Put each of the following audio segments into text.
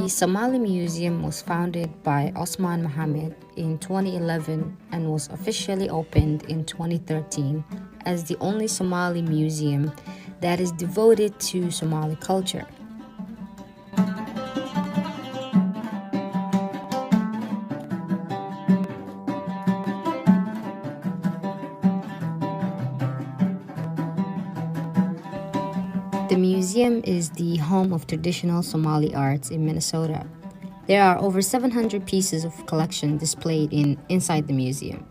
The Somali Museum was founded by Osman Mohammed in 2011 and was officially opened in 2013 as the only Somali museum that is devoted to Somali culture. The museum is the home of traditional Somali arts in Minnesota. There are over 700 pieces of collection displayed inside the museum.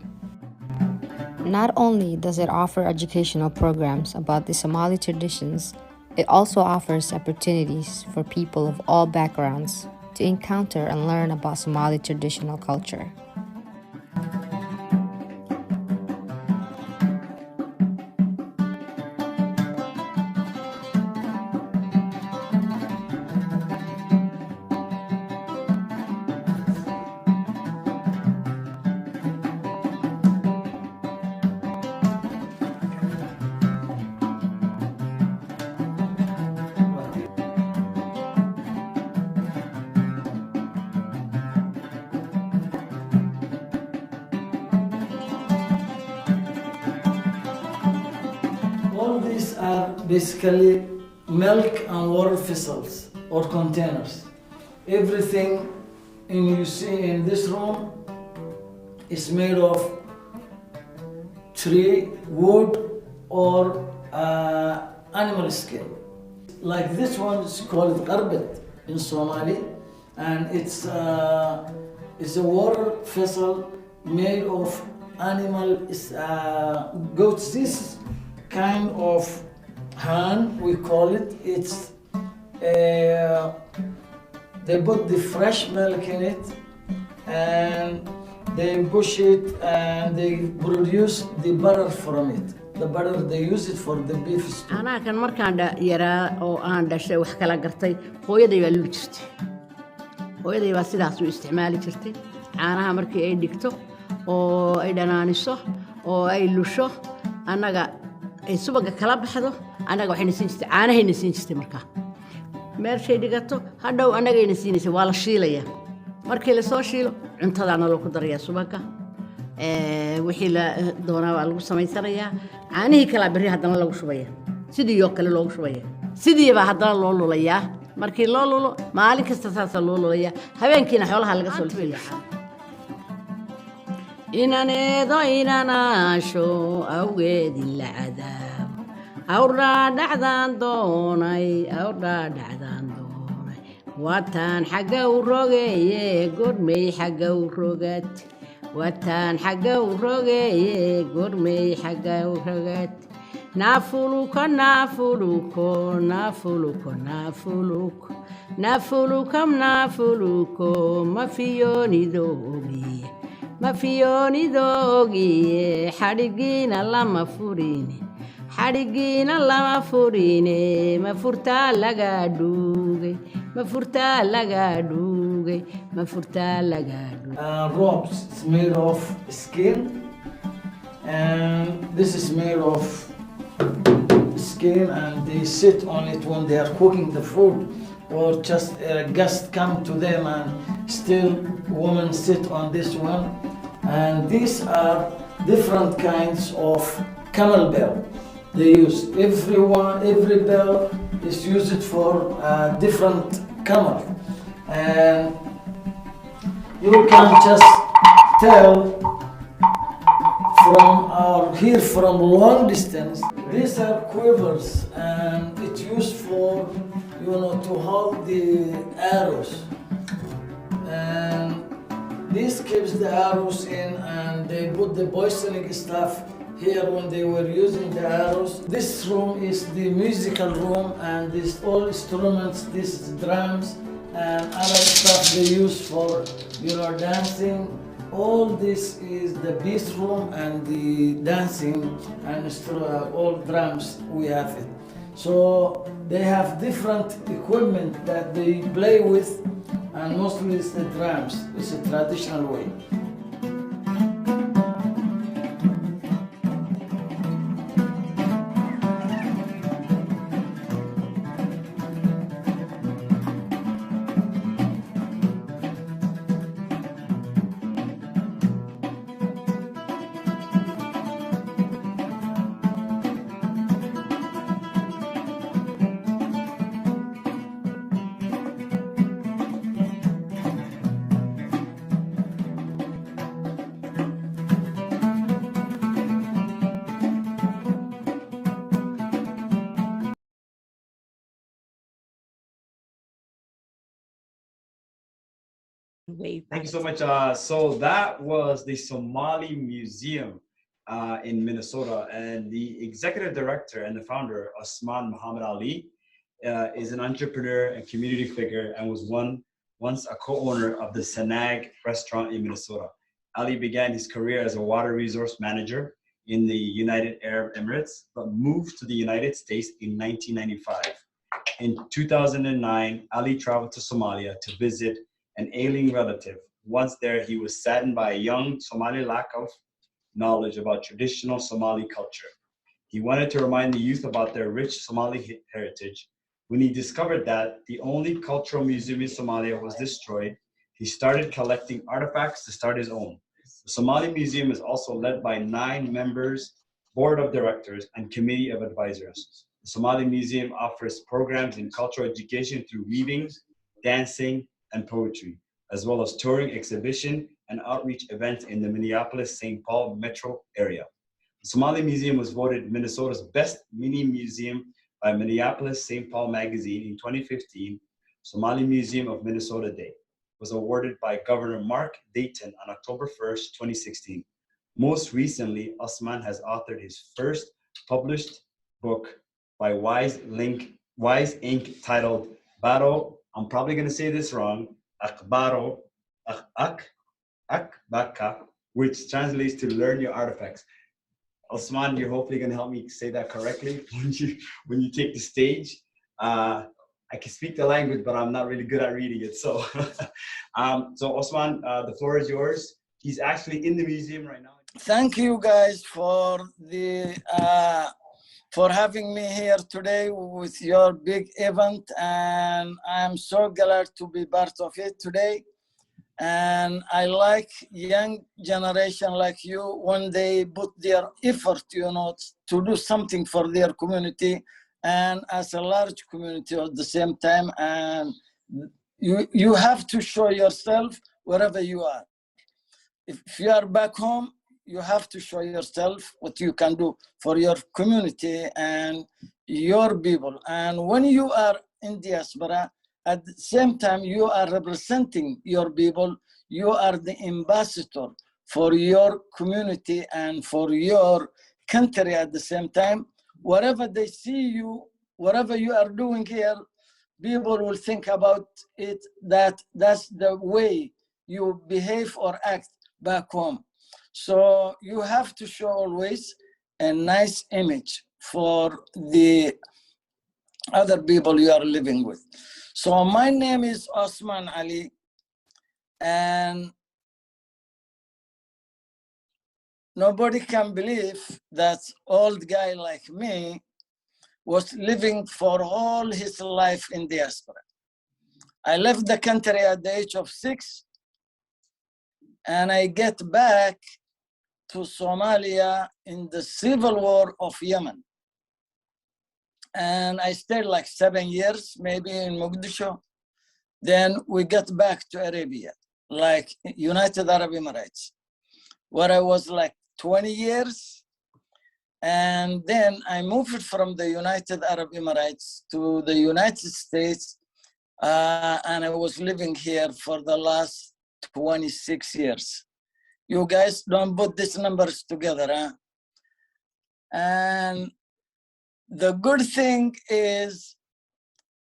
Not only does it offer educational programs about the Somali traditions, it also offers opportunities for people of all backgrounds to encounter and learn about Somali traditional culture. All these are basically milk and water vessels or containers. Everything you see in this room is made of tree, wood, or animal skin. Like this one is called Garcetti in Somali, and it's a water vessel made of animal goats. This kind of hand, we call it. It's they put the fresh milk in it, and they push it, and they produce the butter from it. The butter, they use it for the beef stew. أنا كان مركان يرى أو أنا دشة وحكلا قرطي هويدي يلو جرتي هويدي بس ده سو استعمالي جرتي أنا مركي أي دكتور أو أي دنانيسه أو أي لوشة أنا جا السباق كلام بحده أنا جا وحين سنجت أنا هين سنجت مركا مر شيء دكتور هذا وأنا جاي نسيني ولا شيء ليه مركي لسه شيء أنت أنا لو قدر يا سباقة wixii la doonaa waa lagu samaysanayaa caanihii kala bari haddana lagu shubaya sidii oo kale loogu shubaya sidii baa haddana loo lulayaa markii loo lulo maalin kasta saas loo lulayaa habeenkiina xoolaha laga soo leeyahay inaneedo inanaasho awgeedin la cadaab awraa dhacdaan doonay wataan xagga u rogeeye godmay xagga u rogaad واتان حقه وروجي قرمي حقه وروجت نافلوك ما فيوني دوغي حرقين الله ما فوريني ما فرتا لغا دوغي Robes, it's made of skin, and this is made of skin, and they sit on it when they are cooking the food, or just a guest come to them, and still women sit on this one. And these are different kinds of camel bell. They use every bell is used for different camel, and you can just tell hear from long distance. These are quivers, and it's used for to hold the arrows, and this keeps the arrows in, and they put the poisoning stuff here when they were using the arrows. This room is the musical room, and this all instruments, these drums and other stuff they use for dancing. All this is the beast room and the dancing and all drums we have it. So they have different equipment that they play with, and mostly it's the drums. It's a traditional way. Thank you so much. So that was the Somali Museum in Minnesota, and the executive director and the founder, Osman Muhammad Ali, is an entrepreneur and community figure and was once a co-owner of the Sanag restaurant in Minnesota. Ali began his career as a water resource manager in the United Arab Emirates, but moved to the United States in 1995. In 2009, Ali traveled to Somalia to visit an ailing relative. Once there, he was saddened by a young Somali lack of knowledge about traditional Somali culture. He wanted to remind the youth about their rich Somali heritage. When he discovered that the only cultural museum in Somalia was destroyed, he started collecting artifacts to start his own. The Somali Museum is also led by 9 members, board of directors, and committee of advisors. The Somali Museum offers programs in cultural education through weaving, dancing, and poetry, as well as touring, exhibition, and outreach events in the Minneapolis-St. Paul metro area. The Somali Museum was voted Minnesota's best mini museum by Minneapolis-St. Paul magazine in 2015. Somali Museum of Minnesota Day was awarded by Governor Mark Dayton on October 1st, 2016. Most recently, Osman has authored his first published book by Wise Inc. titled Baro, I'm probably going to say this wrong, Akbaro, Akbaka, which translates to learn your artifacts. Osman, you're hopefully going to help me say that correctly when you take the stage. I can speak the language, but I'm not really good at reading it. So, so Osman, the floor is yours. He's actually in the museum right now. Thank you guys for having me here today with your big event, and I'm so glad to be part of it today. And I like young generation like you when they put their effort, to do something for their community and as a large community at the same time. And you have to show yourself wherever you are. If you are back home, you have to show yourself what you can do for your community and your people. And when you are in diaspora, at the same time, you are representing your people. You are the ambassador for your community and for your country at the same time. Wherever they see you, whatever you are doing here, people will think about it, that's the way you behave or act back home. So you have to show always a nice image for the other people you are living with. So my name is Osman Ali, and nobody can believe that old guy like me was living for all his life in diaspora. I left the country at the age of 6, and I get back to Somalia in the civil war of Yemen. And I stayed like 7 years, maybe in Mogadishu. Then we got back to Arabia, like United Arab Emirates, where I was like 20 years. And then I moved from the United Arab Emirates to the United States. And I was living here for the last 26 years. You guys don't put these numbers together, huh? And the good thing is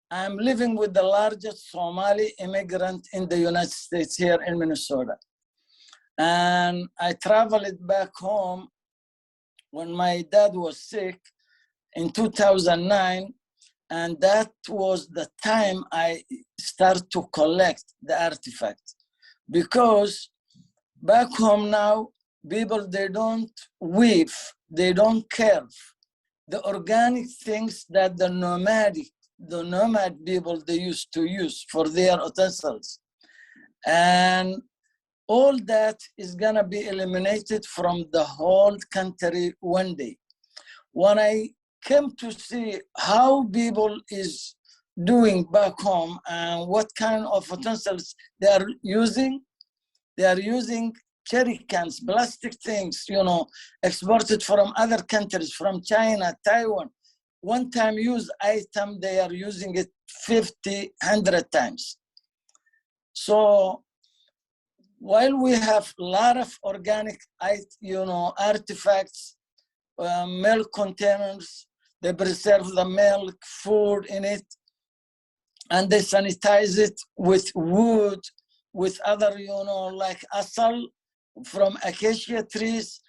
I'm living with the largest Somali immigrant in the United States here in Minnesota. And I traveled back home when my dad was sick in 2009. And that was the time I started to collect the artifacts. Because back home now, people, they don't weave, they don't carve. The organic things that the nomad people, they used to use for their utensils. And all that is gonna be eliminated from the whole country one day. When I came to see how people is doing back home and what kind of utensils they are using jerry cans, plastic things, exported from other countries, from China, Taiwan. One-time use item, they are using it 50, 100 times. So while we have a lot of organic, artifacts, milk containers, they preserve the milk, food in it, and they sanitize it with wood, with other, like asal from acacia trees,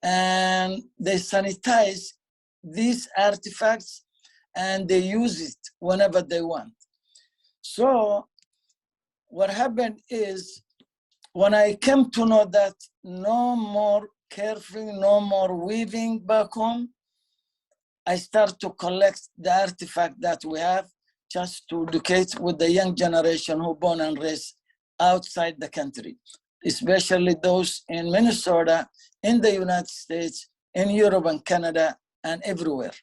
and they sanitize these artifacts and they use it whenever they want. So what happened is, when I came to know that no more carving, no more weaving back home, I start to collect the artifact that we have just to educate with the young generation who born and raised outside the country, especially those in Minnesota, in the United States, in Europe and Canada, and everywhere,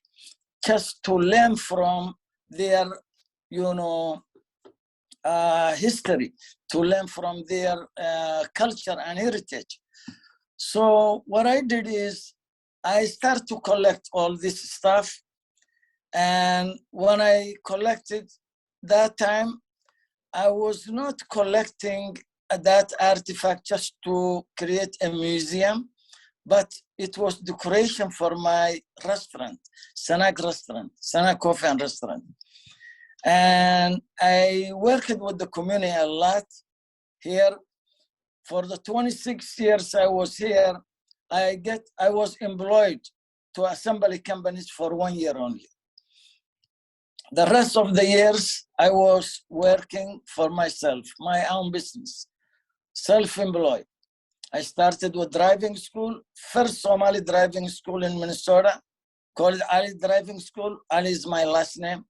just to learn from their, history, to learn from their culture and heritage. So what I did is I start to collect all this stuff. And when I collected that time, I was not collecting that artifact just to create a museum, but it was decoration for my restaurant, Sanag restaurant, Sanag Coffee and Restaurant. And I worked with the community a lot here. For the 26 years I was here, I was employed to assembly companies for 1 year only. The rest of the years, I was working for myself, my own business, self-employed. I started with driving school, first Somali driving school in Minnesota, called Ali Driving School. Ali is my last name.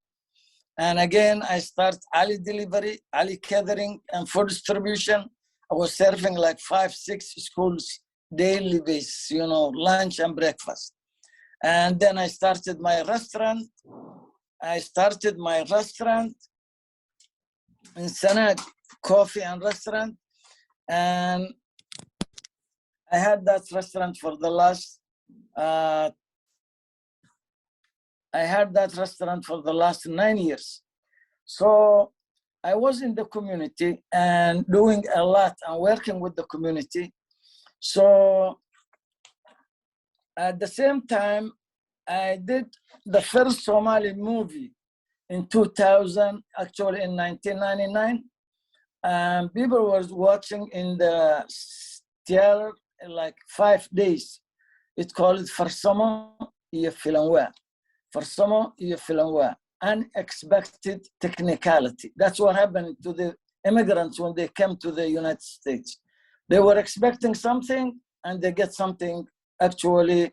And again, I start Ali Delivery, Ali Catering, and food distribution. I was serving like 5-6 schools daily basis, lunch and breakfast. And then I started my restaurant. I started my restaurant in Sanag Coffee and Restaurant. And I had that restaurant for the last, I had that restaurant for the last 9 years. So I was in the community and doing a lot and working with the community. So at the same time, I did the first Somali movie in 2000, actually in 1999. And people were watching in the theater like 5 days. It's called Farsamo iyo Filanwa. Farsamo iyo Filanwa. Unexpected technicality. That's what happened to the immigrants when they came to the United States. They were expecting something and they get something actually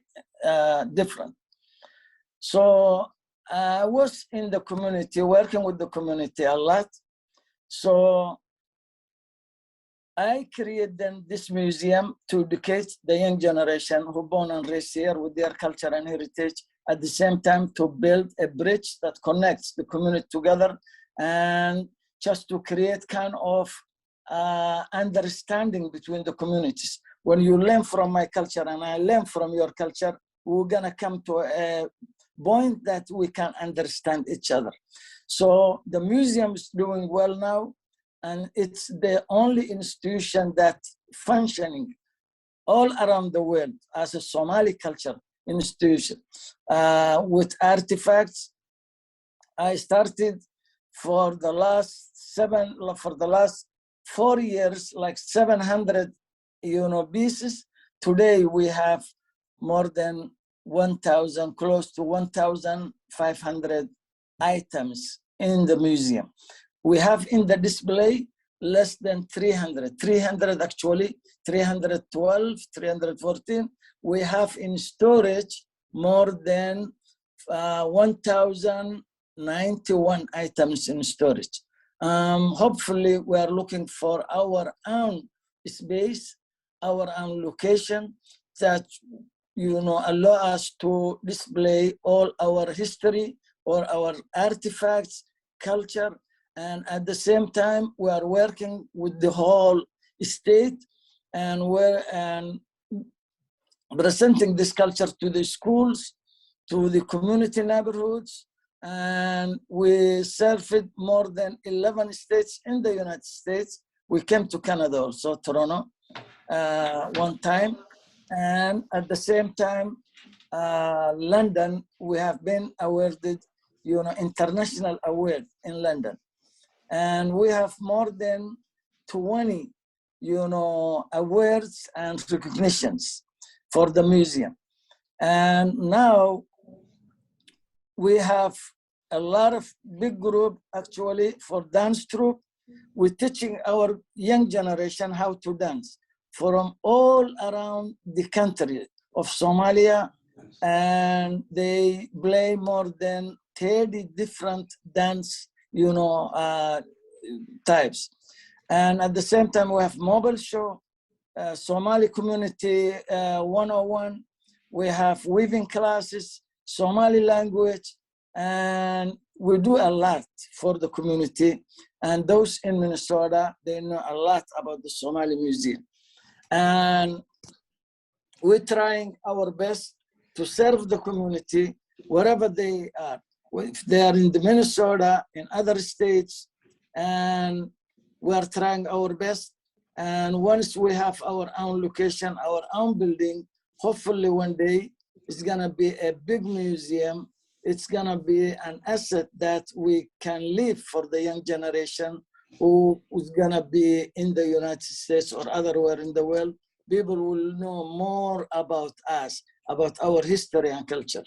different. So I was in the community, working with the community a lot. So I created then this museum to educate the young generation who born and raised here with their culture and heritage, at the same time to build a bridge that connects the community together and just to create kind of understanding between the communities. When you learn from my culture and I learn from your culture, we're gonna come to a point that we can understand each other. So the museum is doing well now, and it's the only institution that's functioning all around the world as a Somali culture institution with artifacts. I started for the last 4 years, like 700 pieces. Today we have more than 1,000, close to 1,500 items in the museum. We have in the display less than 300 actually, 312, 314. We have in storage more than 1,091 items in storage. Hopefully we are looking for our own space, our own location that allow us to display all our history or our artifacts, culture, and at the same time we are working with the whole state and we're presenting this culture to the schools, to the community neighborhoods, and we served more than 11 states in the United States. We came to Canada also, Toronto, one time. And at the same time, London, we have been awarded, international award in London. And we have more than 20, awards and recognitions for the museum. And now we have a lot of big group actually for dance troupe. We're teaching our young generation how to dance from all around the country of Somalia. And they play more than 30 different dance, types. And at the same time, we have mobile show, Somali Community 101. We have weaving classes, Somali language, and we do a lot for the community. And those in Minnesota, they know a lot about the Somali Museum. And we're trying our best to serve the community wherever they are. If they are in the Minnesota, in other states, and we are trying our best. And once we have our own location, our own building, hopefully one day it's gonna be a big museum. It's gonna be an asset that we can leave for the young generation who is gonna be in the United States or otherwhere in the world. People will know more about us, about our history and culture.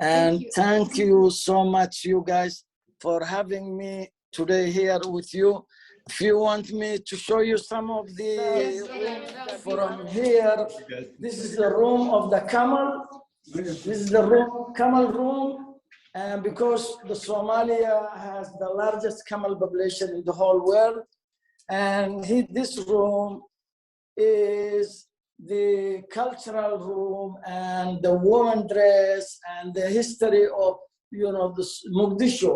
And thank you so much, you guys, for having me today here with you. If you want me to show you some of the rooms from here, this is the room of the camel. This is the camel room. And because the Somalia has the largest camel population in the whole world, and this room is the cultural room and the woman dress and the history of, the Mogadishu.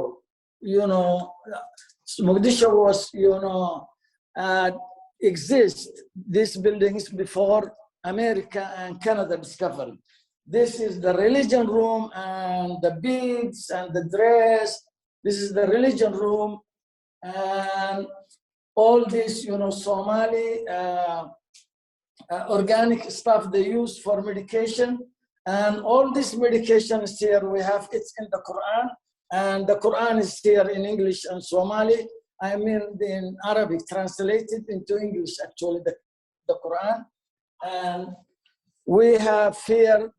Mogadishu was, exist, these buildings before America and Canada discovered. This is the religion room and the beads and the dress. This is the religion room and all this, Somali organic stuff they use for medication. And all this medication is here. We have it's in the Quran, and the Quran is here in English and Somali. I mean, in Arabic, translated into English, actually, the Quran. And we have here,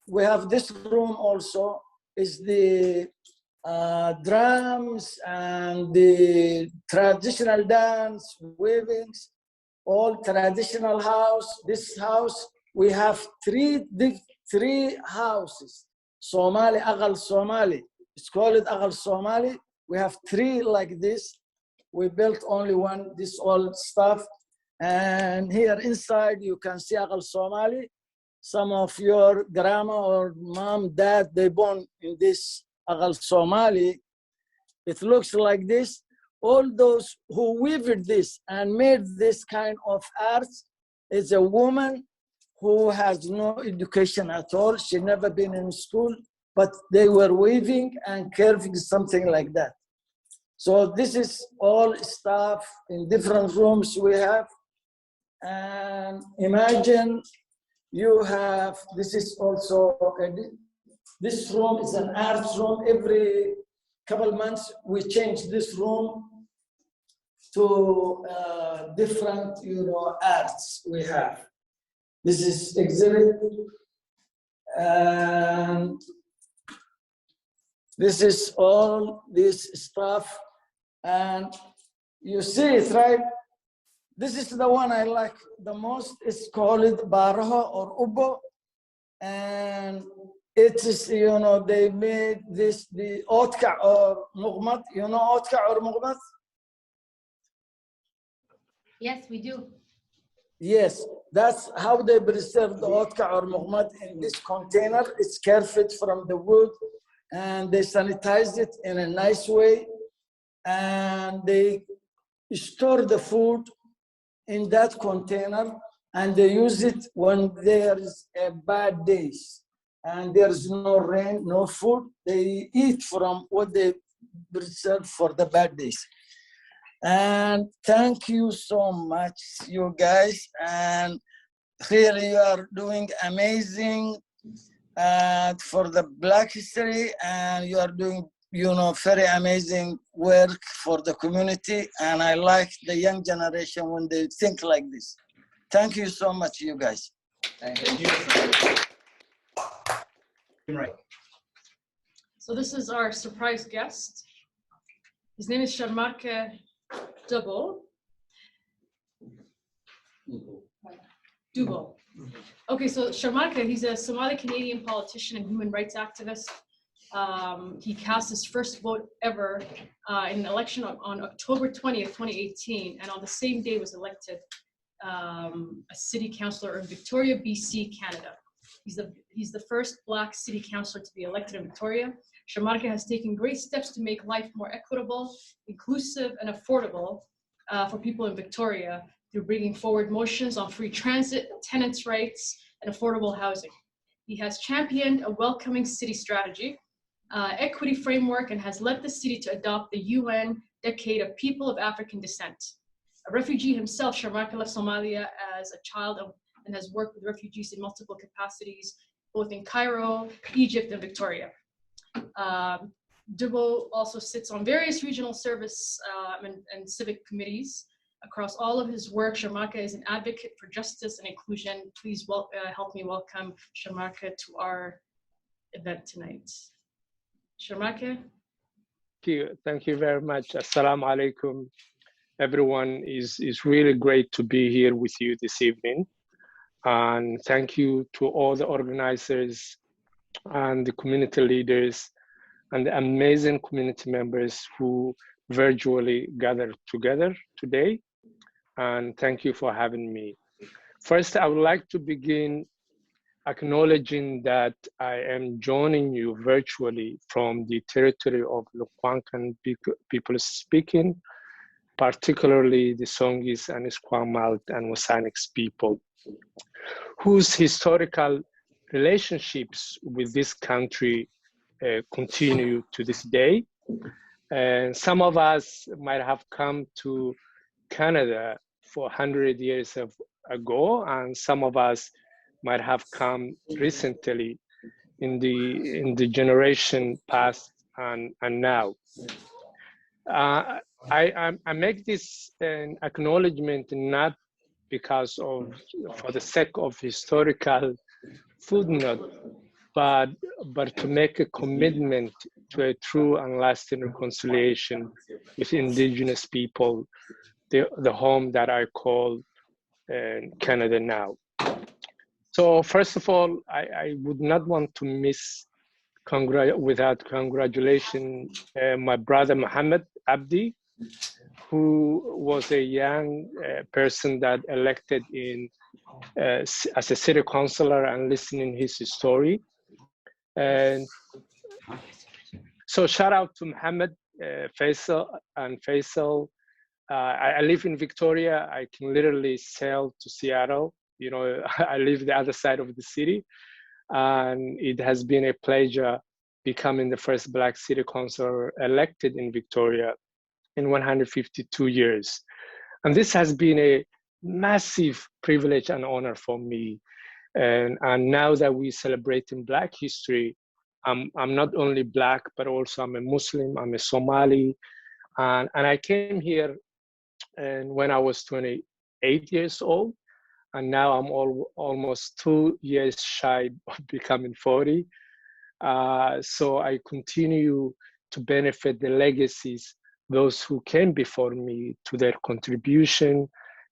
we have this room also, is the drums and the traditional dance, weavings, all traditional house. This house, we have three houses. Somali, Agal Somali. It's called Agal Somali. We have three like this. We built only one, this old stuff. And here inside, you can see Agal Somali. Some of your grandma or mom, dad, they born in this Agal Somali. It looks like this. All those who weaved this and made this kind of arts is a woman who has no education at all. She never been in school, but they were weaving and carving something like that. So this is all stuff in different rooms we have. And imagine you have, this is also, this room is an art room. Every couple months, we change this room to different, arts we have. This is exhibit, and this is all this stuff, and you see it, right? This is the one I like the most. It's called Baraho or Ubo, and it is, they made this, the Otka or Mughmat. You know Otka or Mughmat? Yes, we do. Yes, that's how they preserve the Otka or Mughmat in this container. It's carved from the wood, and they sanitize it in a nice way, and they store the food in that container, and they use it when there is a bad days and there's no rain, no food. They eat from what they preserve for the bad days. And thank you so much, you guys. And really, you are doing amazing for the Black history, and you are doing, very amazing work for the community. And I like the young generation when they think like this. Thank you so much, you guys. Thank you. Right. So this is our surprise guest. His name is Sharmarke Dubo. Okay, so Sharmarke, he's a Somali-Canadian politician and human rights activist. He cast his first vote ever in an election on October 20th, 2018, and on the same day was elected a city councillor in Victoria, BC, Canada. He's the first Black city councillor to be elected in Victoria. Sharmarke has taken great steps to make life more equitable, inclusive, and affordable for people in Victoria through bringing forward motions on free transit, tenants' rights, and affordable housing. He has championed a welcoming city strategy, equity framework, and has led the city to adopt the UN Decade of People of African Descent. A refugee himself, Sharmarke left Somalia as a child and has worked with refugees in multiple capacities, both in Cairo, Egypt, and Victoria. Dubo also sits on various regional service and civic committees. Across all of his work, Sharmarke is an advocate for justice and inclusion. Please help me welcome Sharmarke to our event tonight. Sharmarke? Thank you very much. Assalamu alaikum. Everyone, is really great to be here with you this evening. And thank you to all the organizers and the community leaders and the amazing community members who virtually gathered together today. And thank you for having me. First, I would like to begin acknowledging that I am joining you virtually from the territory of Lukwankan people speaking, particularly the Songis and Esquimalt and Wasanix people, whose historical relationships with this country continue to this day. And some of us might have come to Canada for 100 years ago, and some of us might have come recently in the generation past and now. I make this an acknowledgement not because for the sake of historical footnote, but to make a commitment to a true and lasting reconciliation with Indigenous people, the home that I call Canada now. So first of all, I would not want to miss without congratulation my brother Mohammed Abdi, who was a young person that elected as a city councillor, and listening his story. And so shout out to Mohammed, Faisal, and Faisal. I live in Victoria. I can literally sail to Seattle. I live the other side of the city. And it has been a pleasure becoming the first Black city councillor elected in Victoria in 152 years. And this has been a massive privilege and honor for me. And now that we're celebrating Black history, I'm not only Black, but also I'm a Muslim, I'm a Somali. And I came here when I was 28 years old. And now I'm almost 2 years shy of becoming 40. So I continue to benefit the legacies, those who came before me, to their contribution,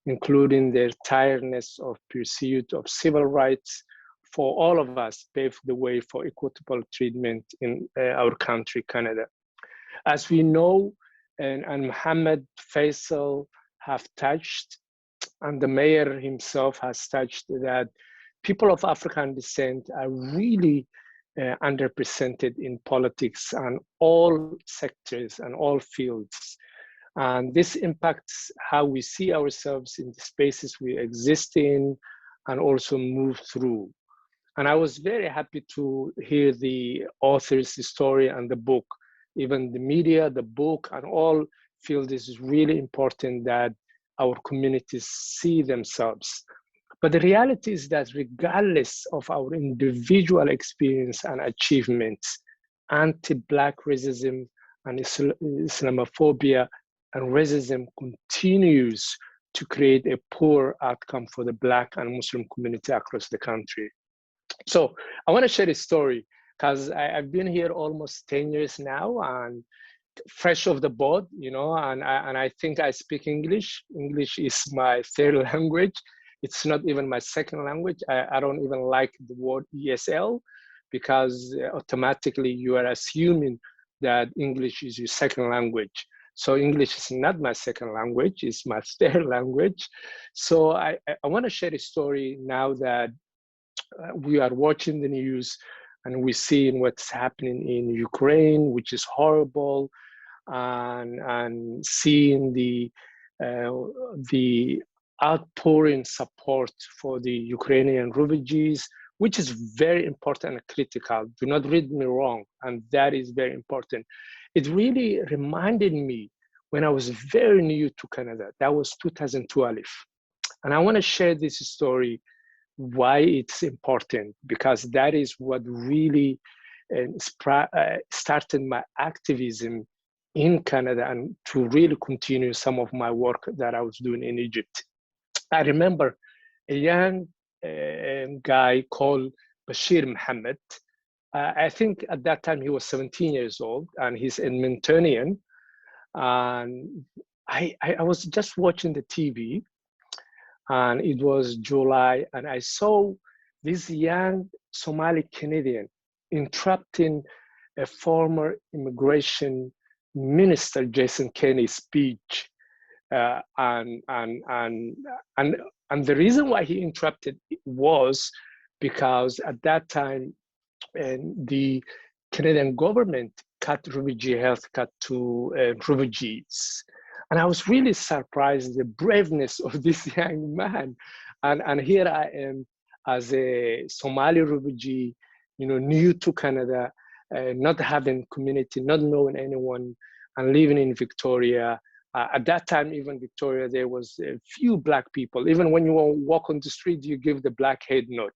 including their tiredness of pursuit of civil rights for all of us, paved the way for equitable treatment in our country, Canada. As we know, and Mohammed, Faisal have touched, and the mayor himself has touched, that people of African descent are really underrepresented in politics and all sectors and all fields. And this impacts how we see ourselves in the spaces we exist in and also move through. And I was very happy to hear the author's story and the book, even the media, the book, and all feel this is really important that our communities see themselves. But the reality is that regardless of our individual experience and achievements, anti-Black racism and Islamophobia and racism continues to create a poor outcome for the Black and Muslim community across the country. So I want to share a story because I've been here almost 10 years now and fresh off the boat, you know, and I think I speak English. English is my third language. It's not even my second language. I don't even like the word ESL because automatically you are assuming that English is your second language. So English is not my second language, it's my third language. So I want to share a story now that we are watching the news and we're seeing what's happening in Ukraine, which is horrible, and seeing the outpouring support for the Ukrainian refugees, which is very important and critical. Do not read me wrong, and that is very important. It really reminded me when I was very new to Canada. That was 2012. And I want to share this story, why it's important, because that is what really started my activism in Canada and to really continue some of my work that I was doing in Egypt. I remember a young guy called Bashir Mohammed. I think at that time he was 17 years old and he's Edmontonian. And I was just watching the TV and it was July and I saw this young Somali Canadian interrupting a former immigration minister, Jason Kenney's speech. And the reason why he interrupted was because at that time the Canadian government cut refugee health cut to refugees. And I was really surprised the braveness of this young man. And here I am as a Somali refugee, you know, new to Canada, not having community, not knowing anyone, and living in Victoria. At that time, even Victoria, there was a few Black people. Even when you walk on the street, you give the Black head nod.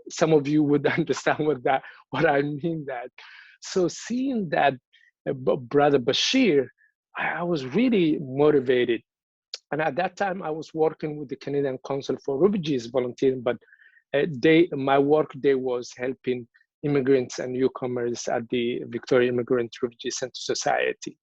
Some of you would understand what I mean that. So seeing that brother Bashir, I was really motivated. And at that time, I was working with the Canadian Council for Refugees, volunteering, but my work there was helping immigrants and newcomers at the Victoria Immigrant Refugee Center Society.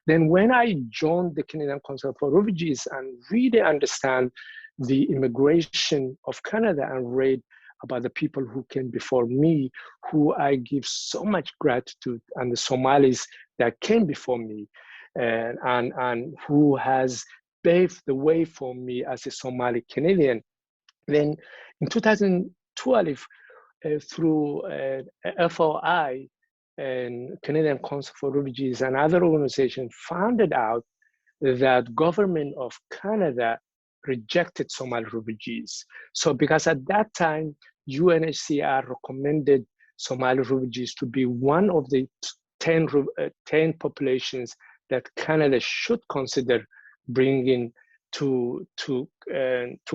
Then when I joined the Canadian Council for Refugees and really understand the immigration of Canada and read about the people who came before me, who I give so much gratitude, and the Somalis that came before me, and who has paved the way for me as a Somali Canadian. Then in 2012, through FOI and Canadian Council for Refugees and other organizations found out that government of Canada rejected Somali refugees. So because at that time, UNHCR recommended Somali refugees to be one of the 10 populations that Canada should consider bringing to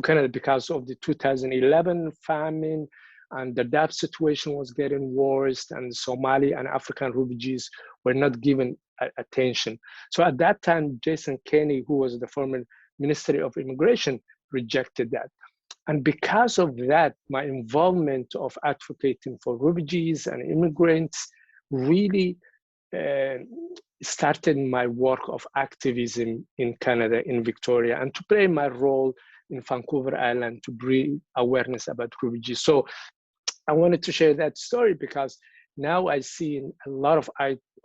Canada because of the 2011 famine, and the DAP situation was getting worse, and Somali and African refugees were not given attention. So at that time, Jason Kenney, who was the former Ministry of Immigration, rejected that. And because of that, my involvement of advocating for refugees and immigrants really started my work of activism in Canada, in Victoria, and to play my role in Vancouver Island to bring awareness about refugees. So I wanted to share that story because now I see a lot of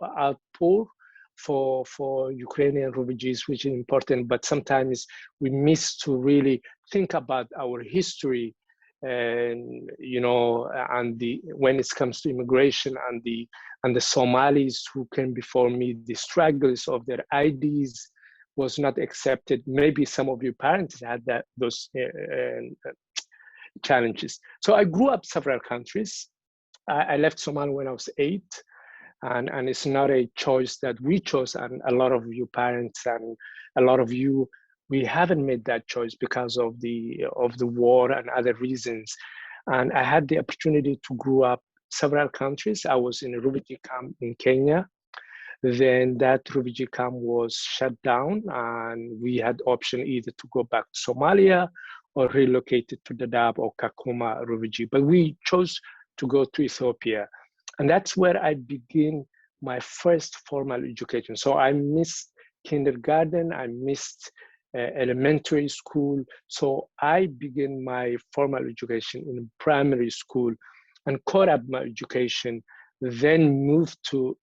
outpour for Ukrainian refugees, which is important, but sometimes we miss to really think about our history and, you know, and when it comes to immigration and the Somalis who came before me, the struggles of their IDs was not accepted. Maybe some of your parents had those challenges. So I grew up several countries. I left Somalia when I was 8. And it's not a choice that we chose, and a lot of you parents and a lot of you, we haven't made that choice because of the war and other reasons. And I had the opportunity to grow up several countries. I was in a refugee camp in Kenya. Then that refugee camp was shut down, and we had option either to go back to Somalia or relocated to Dadaab or Kakuma refugee. But we chose to go to Ethiopia. And that's where I began my first formal education. So I missed kindergarten, I missed elementary school. So I began my formal education in primary school and caught up my education, then moved to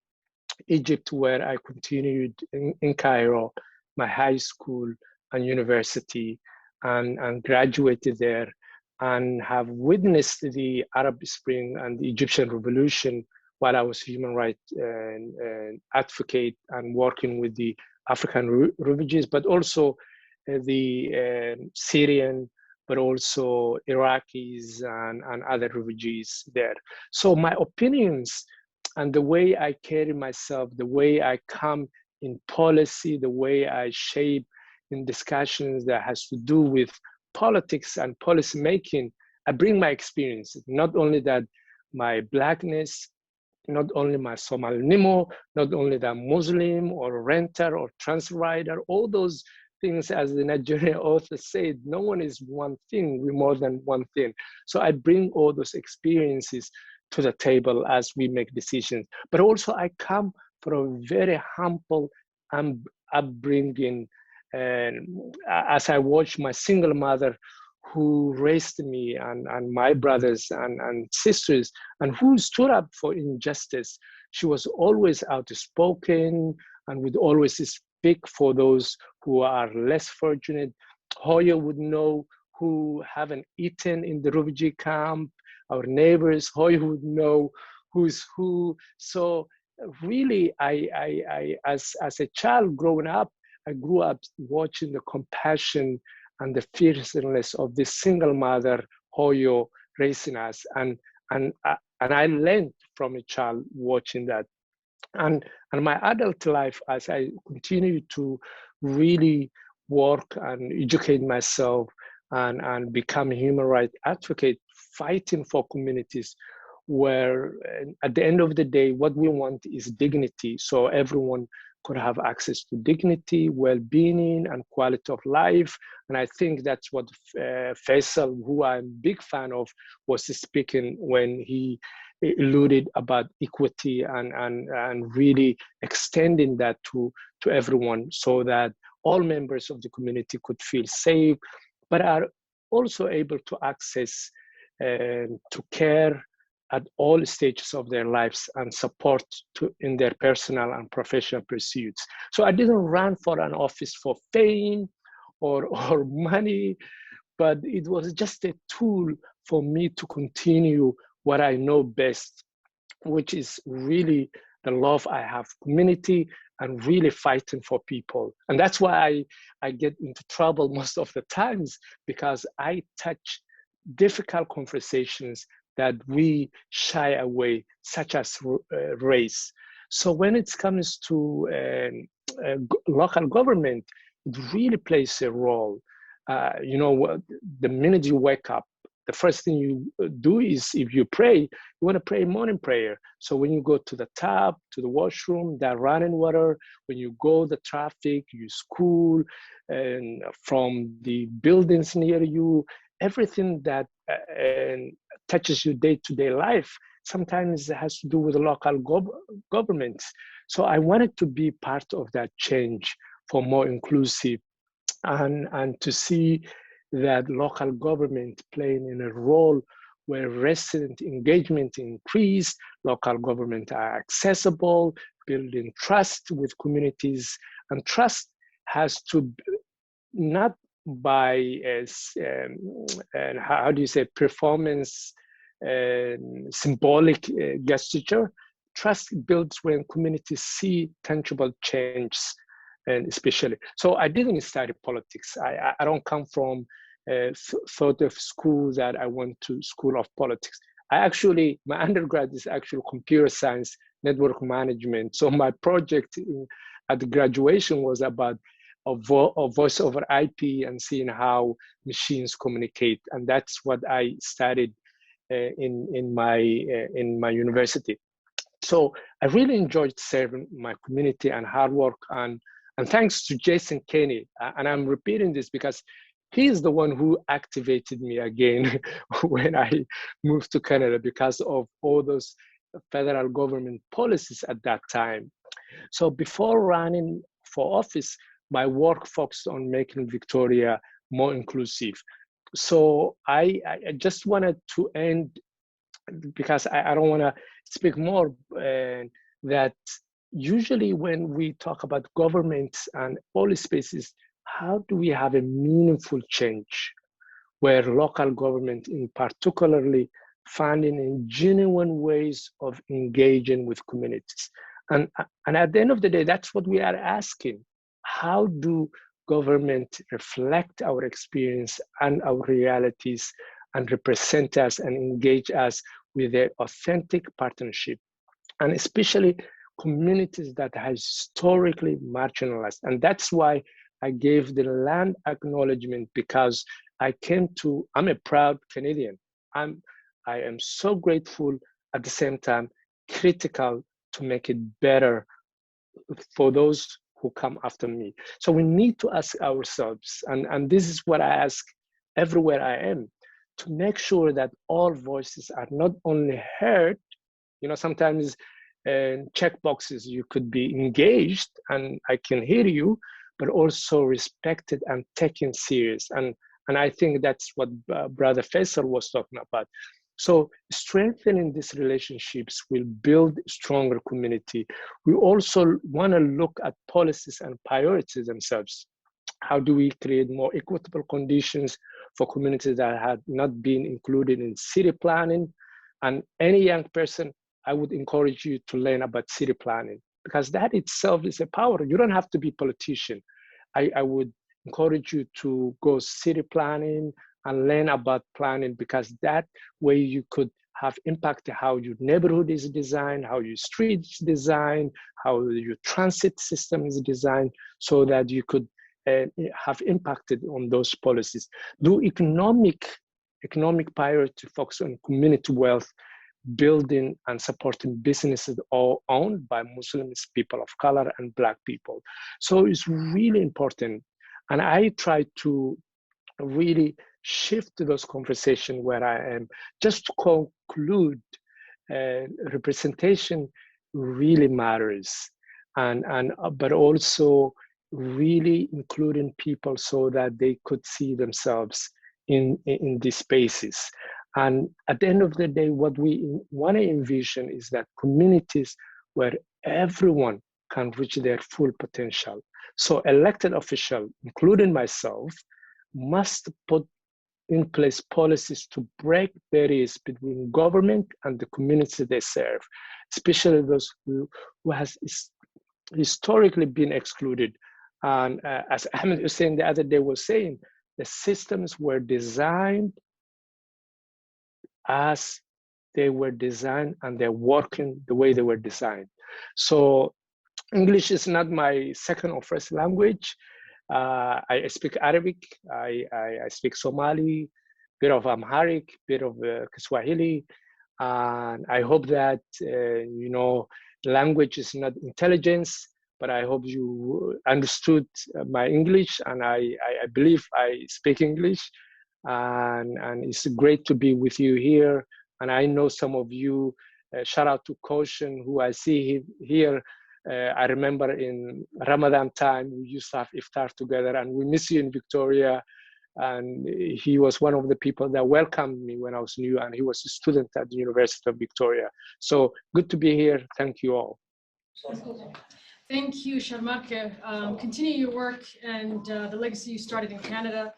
Egypt, where I continued in Cairo, my high school and university, and graduated there, and have witnessed the Arab Spring and the Egyptian Revolution while I was human rights advocate and working with the African refugees, but also the Syrian, but also Iraqis and other refugees there. So my opinions and the way I carry myself, the way I come in policy, the way I shape in discussions that has to do with politics and policy making, I bring my experience, not only that my Blackness, not only my Somalinimo, not only that I'm Muslim or renter or trans rider, all those things, as the Nigerian author said, no one is one thing, we're more than one thing. So I bring all those experiences to the table as we make decisions. But also I come from a very humble upbringing. And as I watched my single mother who raised me and my brothers and sisters, and who stood up for injustice, she was always outspoken and would always speak for those who are less fortunate. Hoya would know who haven't eaten in the refugee camp, our neighbors. Hoya would know who's who. So really, I as a child growing up, I grew up watching the compassion and the fierceness of this single mother, Hoyo, raising us. And I learned from a child watching that. And my adult life, as I continue to really work and educate myself and become a human rights advocate, fighting for communities where at the end of the day, what we want is dignity. So everyone could have access to dignity, well-being, and quality of life. And I think that's what Faisal, who I'm a big fan of, was speaking when he alluded about equity and really extending that to everyone, so that all members of the community could feel safe, but are also able to access to care at all stages of their lives and support in their personal and professional pursuits. So I didn't run for an office for fame or money, but it was just a tool for me to continue what I know best, which is really the love I have for community and really fighting for people. And that's why I get into trouble most of the times, because I touch difficult conversations that we shy away, such as race. So when it comes to local government, it really plays a role. You know, the minute you wake up, the first thing you do is, if you pray, you want to pray morning prayer. So when you go to the tap, to the washroom, that running water, when you go the traffic, you school, and from the buildings near you, everything that touches your day-to-day life, sometimes it has to do with the local governments. So I wanted to be part of that change for more inclusive and to see that local government playing in a role where resident engagement increase, local government are accessible, building trust with communities. And trust has to not by how do you say, performance, symbolic gesture. Trust builds when communities see tangible changes, and especially. So I didn't study politics. I don't come from sort of school that I went to school of politics. My undergrad is actually computer science network management. So my project at the graduation was about a voice over IP and seeing how machines communicate, and that's what I studied in my university. So I really enjoyed serving my community and hard work, and thanks to Jason Kenney, and I'm repeating this because he's the one who activated me again when I moved to Canada because of all those federal government policies at that time. So before running for office, my work focused on making Victoria more inclusive. So I just wanted to end, because I don't want to speak more, that usually when we talk about governments and policy spaces, how do we have a meaningful change where local government in particularly finding in genuine ways of engaging with communities? And at the end of the day, that's what we are asking. How do government reflect our experience and our realities and represent us and engage us with an authentic partnership, and especially communities that have historically marginalized? And that's why I gave the land acknowledgement, because I'm a proud Canadian. I am so grateful, at the same time critical, to make it better for those who come after me. So we need to ask ourselves, and this is what I ask everywhere I am, to make sure that all voices are not only heard. Sometimes check boxes, you could be engaged and I can hear you, but also respected and taken serious. And I think that's what Brother Faisal was talking about. So strengthening these relationships will build stronger community. We also want to look at policies and priorities themselves. How do we create more equitable conditions for communities that have not been included in city planning? And any young person, I would encourage you to learn about city planning, because that itself is a power. You don't have to be a politician. I would encourage you to go city planning and learn about planning, because that way you could have impact how your neighborhood is designed, how your street is designed, how your transit system is designed, so that you could have impacted on those policies. Do economic priority focus on community wealth, building and supporting businesses all owned by Muslims, people of color, and Black people. So it's really important. And I try to really shift those conversations where I am. Just to conclude, representation really matters, but also really including people so that they could see themselves in these spaces. And at the end of the day, what we want to envision is that communities where everyone can reach their full potential. So elected officials, including myself, must put in place policies to break barriers between government and the community they serve, especially those who has historically been excluded. And as Ahmed Hussein the other day was saying, the systems were designed as they were designed, and they're working the way they were designed. So English is not my second or first language. I speak Arabic, I speak Somali, bit of Amharic, bit of Kiswahili, and I hope that, language is not intelligence, but I hope you understood my English, and I believe I speak English, and it's great to be with you here. And I know some of you, shout out to Koshin, who I see here. I remember in Ramadan time, we used to have iftar together, and we miss you in Victoria. And he was one of the people that welcomed me when I was new, and he was a student at the University of Victoria. So good to be here. Thank you all. Thank you, Sharmake. Continue your work and the legacy you started in Canada.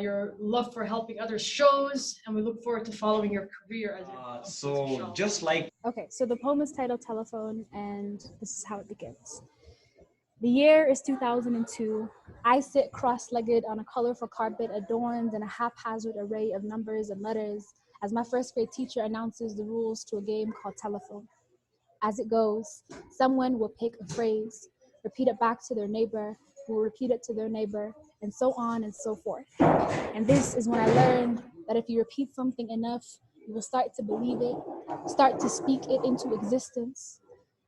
Your love for helping others shows, and we look forward to following your career as so just like Okay, so the poem is titled Telephone, and this is how it begins. The year is 2002. I sit cross-legged on a colorful carpet adorned in a haphazard array of numbers and letters as my first grade teacher announces the rules to a game called Telephone. As it goes, someone will pick a phrase, repeat it back to their neighbor, who will repeat it to their neighbor, and so on and so forth. And this is when I learned that if you repeat something enough, you will start to believe it, start to speak it into existence.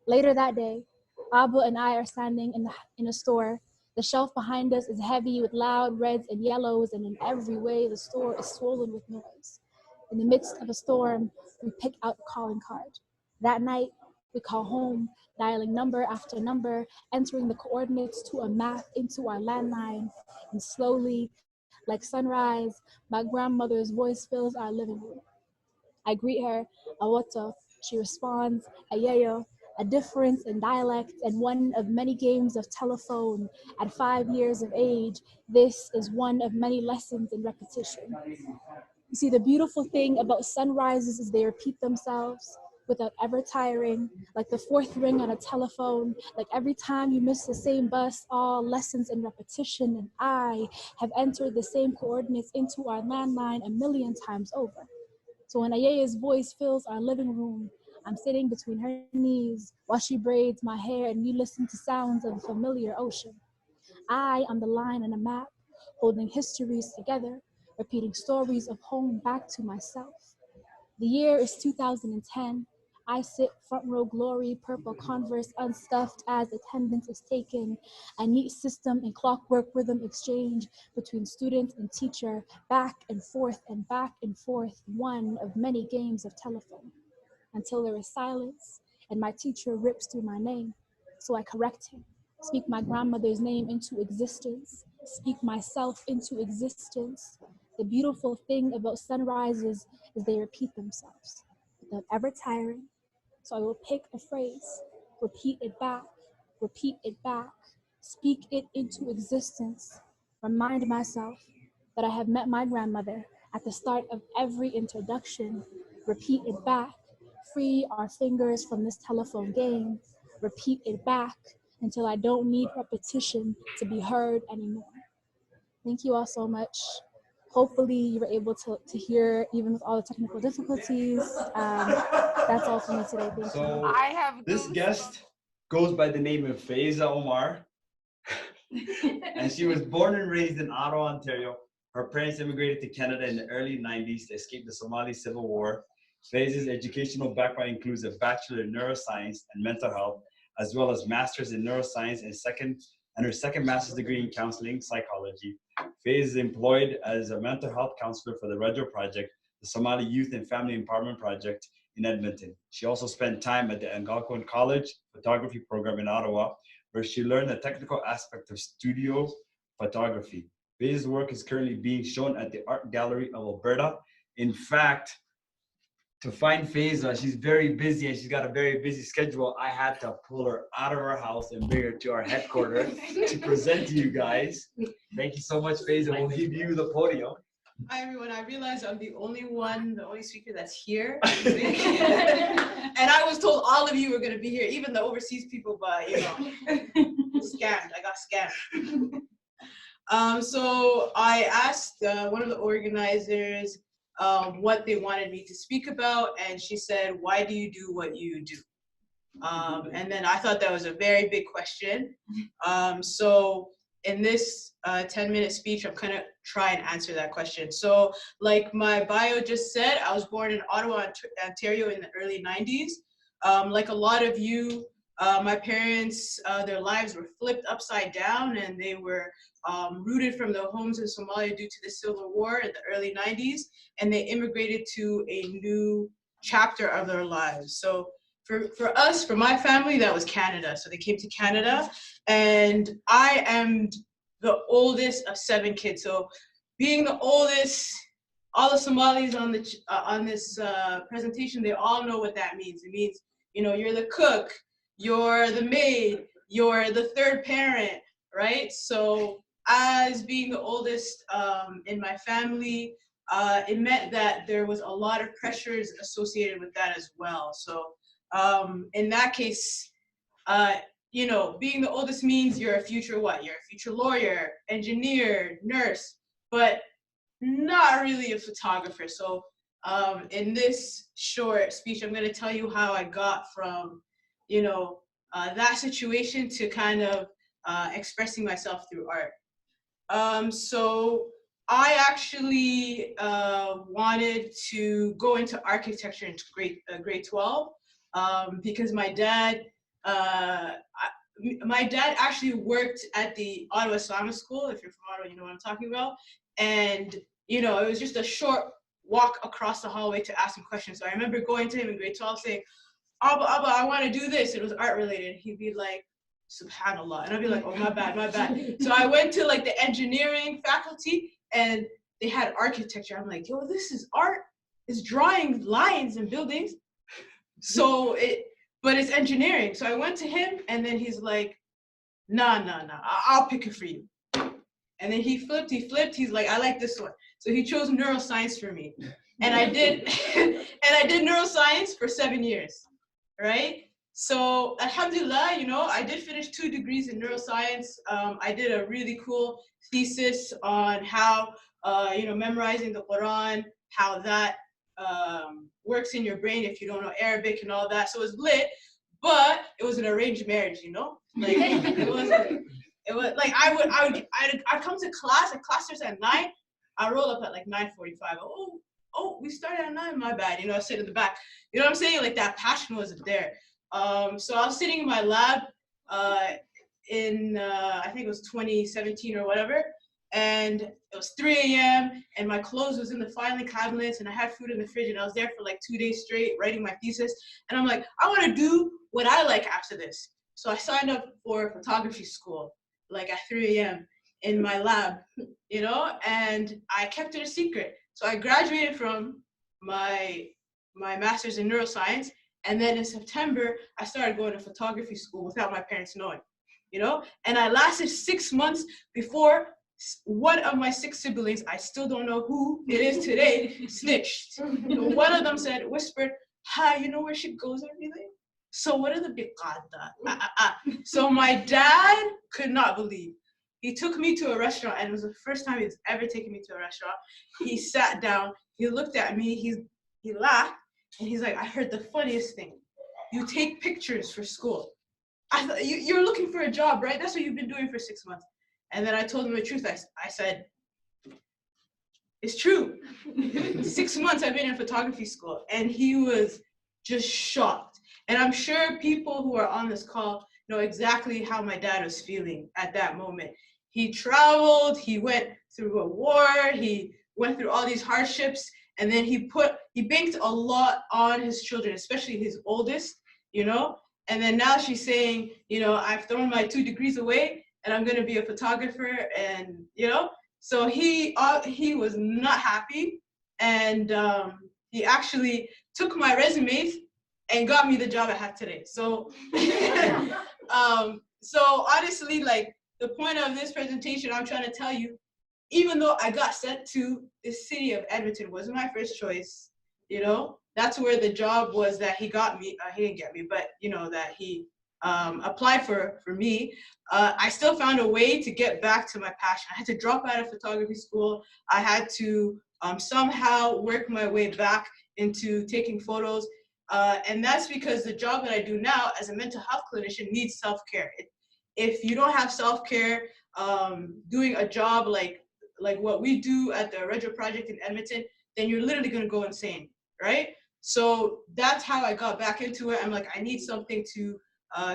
Later that day, Abba and I are standing in a store. The shelf behind us is heavy with loud reds and yellows, and in every way, the store is swollen with noise. In the midst of a storm, we pick out a calling card. That night, we call home, dialing number after number, entering the coordinates to a map into our landline, and slowly, like sunrise, my grandmother's voice fills our living room. I greet her, Awoto. She responds, Ayeyo, a difference in dialect and one of many games of telephone. At 5 years of age, this is one of many lessons in repetition. You see, the beautiful thing about sunrises is they repeat themselves without ever tiring, like the fourth ring on a telephone, like every time you miss the same bus, all lessons in repetition, and I have entered the same coordinates into our landline a million times over. So when Ayeya's voice fills our living room, I'm sitting between her knees while she braids my hair and we listen to sounds of a familiar ocean. I am the line on a map, holding histories together, repeating stories of home back to myself. The year is 2010. I sit front row glory, purple Converse unstuffed as attendance is taken. A neat system and clockwork rhythm exchange between student and teacher, back and forth, one of many games of telephone. Until there is silence and my teacher rips through my name. So I correct him, speak my grandmother's name into existence, speak myself into existence. The beautiful thing about sunrises is they repeat themselves without ever tiring. So I will pick a phrase, repeat it back, speak it into existence, remind myself that I have met my grandmother at the start of every introduction, repeat it back, free our fingers from this telephone game, repeat it back until I don't need repetition to be heard anymore. Thank you all so much. Hopefully you were able to hear even with all the technical difficulties. That's all for me today. Thank you. I have this guest goes by the name of Faisal Omar, and she was born and raised in Ottawa, Ontario. Her parents immigrated to Canada in the early 90s to escape the Somali Civil War. Faisal's educational background includes a Bachelor in Neuroscience and Mental Health, as well as Masters in Neuroscience and her second Master's degree in Counseling Psychology. Faiz is employed as a mental health counselor for the Rajo Project, the Somali Youth and Family Empowerment Project in Edmonton. She also spent time at the Algonquin College photography program in Ottawa, where she learned the technical aspect of studio photography. Faiz's work is currently being shown at the Art Gallery of Alberta. In fact, to find Faiza, she's very busy and she's got a very busy schedule. I had to pull her out of her house and bring her to our headquarters to present to you guys. Thank you so much, Faiza. We'll give you the podium. Hi, everyone. I realize I'm the only speaker that's here. And I was told all of you were going to be here, even the overseas people, but scammed. I got scammed. So I asked one of the organizers what they wanted me to speak about, and she said, "Why do you do what you do?" And then I thought that was a very big question. So in this 10-minute speech, I'm kind of try and answer that question. So like my bio just said, I was born in Ottawa, Ontario in the early 90s. Like a lot of you, my parents, their lives were flipped upside down, and they were rooted from their homes in Somalia due to the Civil War in the early 90s, and they immigrated to a new chapter of their lives. So for us, for my family, that was Canada. So they came to Canada, and I am the oldest of 7 kids. So being the oldest, all the Somalis on this presentation, they all know what that means. It means, you're the cook, you're the maid, you're the third parent, right? So as being the oldest in my family, it meant that there was a lot of pressures associated with that as well. So in that case, being the oldest means you're a future what? You're a future lawyer, engineer, nurse, but not really a photographer. So in this short speech, I'm going to tell you how I got from that situation to kind of expressing myself through art. So I actually wanted to go into architecture in grade 12 because my dad actually worked at the Ottawa Islamic School. If you're from Ottawa, you know what I'm talking about. And it was just a short walk across the hallway to ask him questions. So I remember going to him in grade 12 saying, Abba, I want to do this. It was art related. He'd be like, Subhanallah. And I'd be like, oh, my bad. So I went to like the engineering faculty and they had architecture. I'm like, yo, this is art. It's drawing lines and buildings. But it's engineering. So I went to him and then he's like, nah, I'll pick it for you. And then he flipped. He's like, I like this one. So he chose neuroscience for me. And I did, neuroscience for 7 years, right? So alhamdulillah, I did finish 2 degrees in neuroscience. I did a really cool thesis on how, memorizing the Quran, how that works in your brain if you don't know Arabic and all that. So it was lit, but it was an arranged marriage, Like it was like I'd come to class, and class starts at 9. I roll up at like 9:45. Oh, we started at 9. My bad. I sit in the back. You know what I'm saying? Like that passion wasn't there. So I was sitting in my lab in I think it was 2017 or whatever, and it was 3 a.m. and my clothes was in the filing cabinets and I had food in the fridge and I was there for like 2 days straight writing my thesis. And I'm like, I want to do what I like after this. So I signed up for photography school like at 3 a.m. in my lab, and I kept it a secret. So I graduated from my master's in neuroscience. And then in September, I started going to photography school without my parents knowing, and I lasted 6 months before one of my 6 siblings, I still don't know who it is today, snitched. One of them whispered, hi, you know where she goes every day? So what are the biqada? So my dad could not believe. He took me to a restaurant, and it was the first time he's ever taken me to a restaurant. He sat down, he looked at me, he laughed, and he's like, I heard the funniest thing. You take pictures for school. I thought, you're looking for a job, right? That's what you've been doing for 6 months. And then I told him the truth. I said, it's true. 6 months I've been in photography school. And he was just shocked. And I'm sure people who are on this call know exactly how my dad was feeling at that moment. He traveled, he went through a war, he went through all these hardships, and then he banked a lot on his children, especially his oldest, and then now she's saying, I've thrown my 2 degrees away and I'm gonna be a photographer, and so he was not happy, and he actually took my resumes and got me the job I have today. So so honestly, like, the point of this presentation, I'm trying to tell you, even though I got sent to the city of Edmonton, wasn't my first choice, that's where the job was that he got me. He didn't get me, but that he applied for me. I still found a way to get back to my passion. I had to drop out of photography school. I had to somehow work my way back into taking photos. And that's because the job that I do now as a mental health clinician needs self-care. If you don't have self-care, doing a job like what we do at the Retro Project in Edmonton, then you're literally gonna go insane, right? So that's how I got back into it. I'm like, I need something to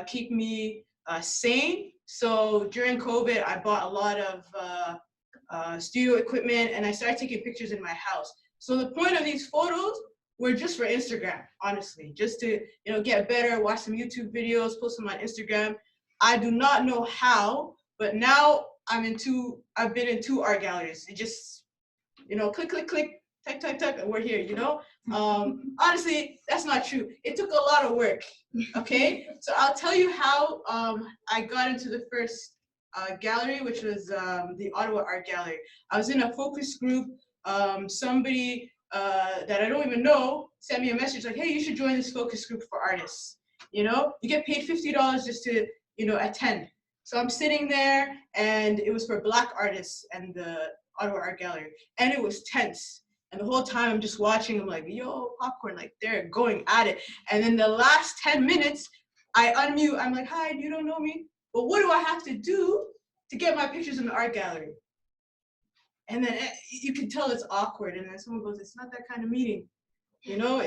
keep me sane. So during COVID, I bought a lot of studio equipment and I started taking pictures in my house. So the point of these photos were just for Instagram, honestly, just to get better, watch some YouTube videos, post them on Instagram. I do not know how, but now I've been in 2 art galleries. It just, click, click, click, type, type, type, and we're here, Honestly, that's not true. It took a lot of work, okay? So I'll tell you how I got into the first gallery, which was the Ottawa Art Gallery. I was in a focus group. Somebody that I don't even know sent me a message like, hey, you should join this focus group for artists. You get paid $50 just to, attend. So I'm sitting there, and it was for Black artists and the Ottawa Art Gallery, and it was tense. And the whole time I'm just watching, I'm like, yo, popcorn, like they're going at it. And then the last 10 minutes, I unmute, I'm like, hi, you don't know me, but what do I have to do to get my pictures in the art gallery? And then you can tell it's awkward, and then someone goes, it's not that kind of meeting. You know,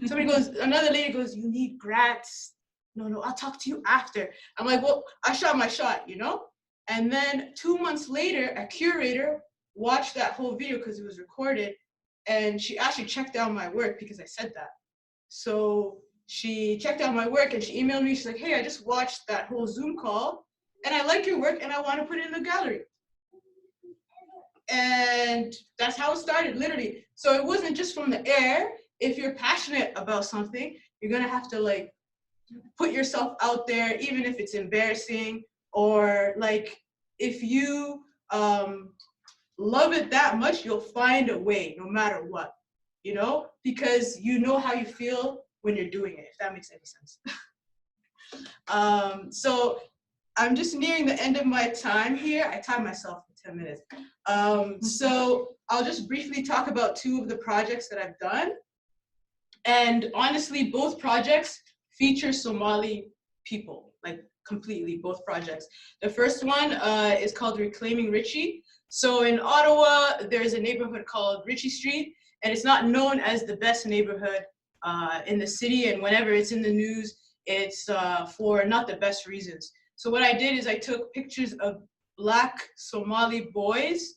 somebody goes, another lady goes, you need grants. No, I'll talk to you after. I'm like, well, I shot my shot, you know? And then 2 months later, a curator watched that whole video because it was recorded, and she actually checked out my work because I said that. So she checked out my work and she emailed me. She's like, hey, I just watched that whole Zoom call and I like your work and I want to put it in the gallery. And that's how it started, literally. So it wasn't just from the air. If you're passionate about something, you're gonna have to like put yourself out there, even if it's embarrassing, or like if you love it that much, you'll find a way no matter what, you know, because you know how you feel when you're doing it, if that makes any sense. So I'm just nearing the end of my time here. I timed myself for 10 minutes. So I'll just briefly talk about 2 of the projects that I've done. And honestly, both projects feature Somali people, like completely, both projects. The first one is called Reclaiming Richie. So in Ottawa, there's a neighborhood called Ritchie Street, and it's not known as the best neighborhood in the city. And whenever it's in the news, it's for not the best reasons. So what I did is I took pictures of Black Somali boys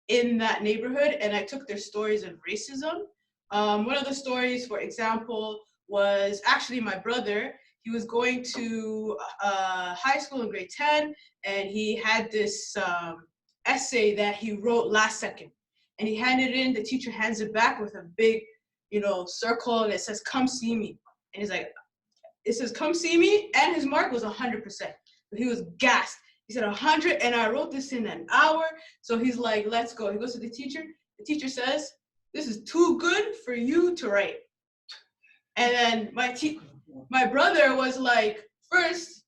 in that neighborhood, and I took their stories of racism. One of the stories, for example, was actually my brother. He was going to high school in grade 10, and he had this essay that he wrote last second. And he handed it in, the teacher hands it back with a big, you know, circle, and it says, come see me. And he's like, it says, come see me, and his mark was 100%. He was gassed. He said 100, and I wrote this in an hour. So he's like, let's go. He goes to the teacher. The teacher says, this is too good for you to write. And then my brother was like, first,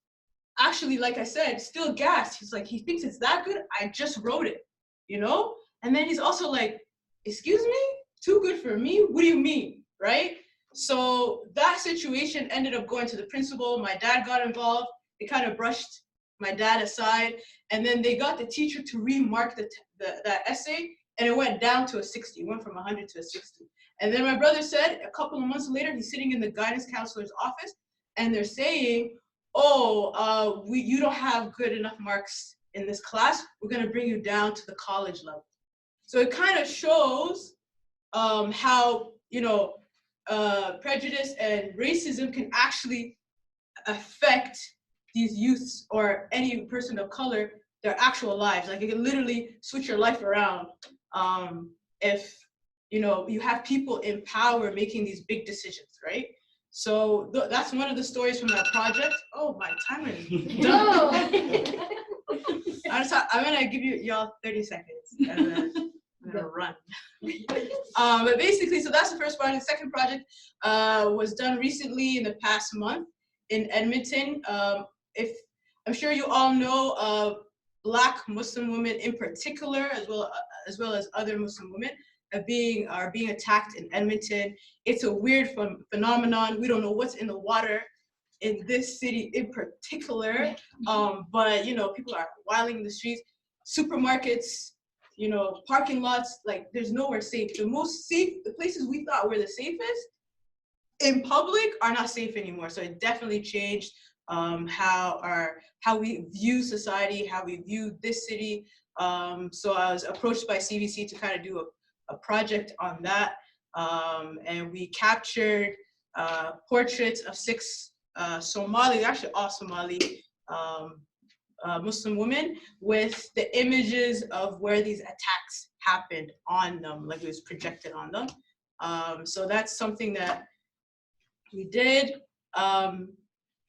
actually, like I said, still gassed. He's like, he thinks it's that good? I just wrote it, you know? And then he's also like, excuse me? Too good for me? What do you mean, right? So that situation ended up going to the principal. My dad got involved. They kind of brushed my dad aside. And then they got the teacher to remark that essay, and it went down to a 60. It went from 100 to a 60. And then my brother said, a couple of months later, he's sitting in the guidance counselor's office, and they're saying, oh, you don't have good enough marks in this class. We're going to bring you down to the college level. So it kind of shows how, you know, prejudice and racism can actually affect these youths or any person of color, their actual lives. Like, it can literally switch your life around if, you know, you have people in power making these big decisions, right? So that's one of the stories from that project. Oh, my timer is done. I'm gonna give y'all 30 seconds and then I'm gonna run. But basically, so that's the first project. The second project was done recently in the past month in Edmonton. If I'm sure you all know, Black Muslim women in particular, as well as other Muslim women, are being attacked in Edmonton. It's a weird phenomenon. We don't know what's in the water in this city in particular, but you know, people are wilding in the streets, supermarkets, you know, parking lots. Like, there's nowhere safe. The places we thought were the safest in public are not safe anymore. So it definitely changed how we view society, how we view this city. So I was approached by CBC to kind of do a project on that, and we captured portraits of 6 Somali, actually all Somali Muslim women, with the images of where these attacks happened on them, like it was projected on them. So that's something that we did.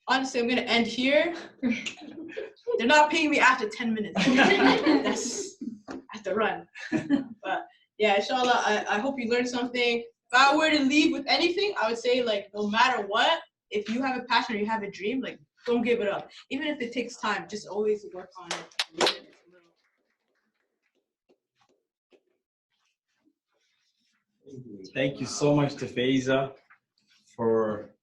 Honestly, I'm gonna end here. They're not paying me after 10 minutes. I have to run. But yeah, inshallah, I hope you learned something. If I were to leave with anything, I would say, like, no matter what, if you have a passion or you have a dream, like, don't give it up. Even if it takes time, just always work on it. Thank you so much to Faiza for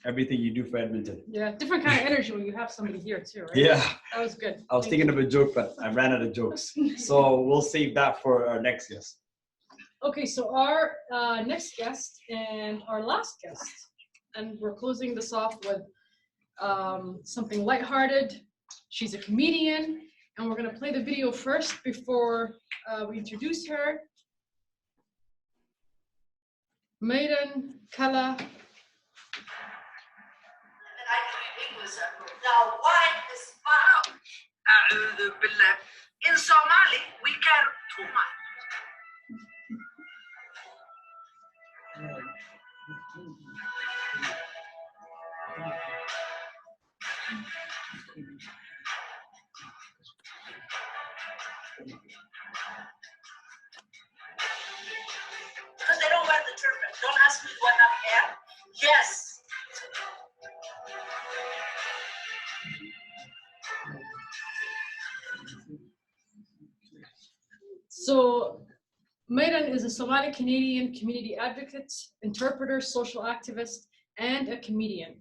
everything you do for Edmonton. Yeah, different kind of energy when you have somebody here too, right? Yeah. That was good. I was thinking of a joke, but I ran out of jokes. So we'll save that for our next guest. Okay, so our next guest and our last guest, and we're closing this off with something lighthearted. She's a comedian, and we're gonna play the video first before we introduce her. Maydan Kala. Now, why is in Somali, we care too much. Because they don't wear the turban. Don't ask me what I'm hair. Yes. So Maydan is a Somali Canadian community advocate, interpreter, social activist, and a comedian.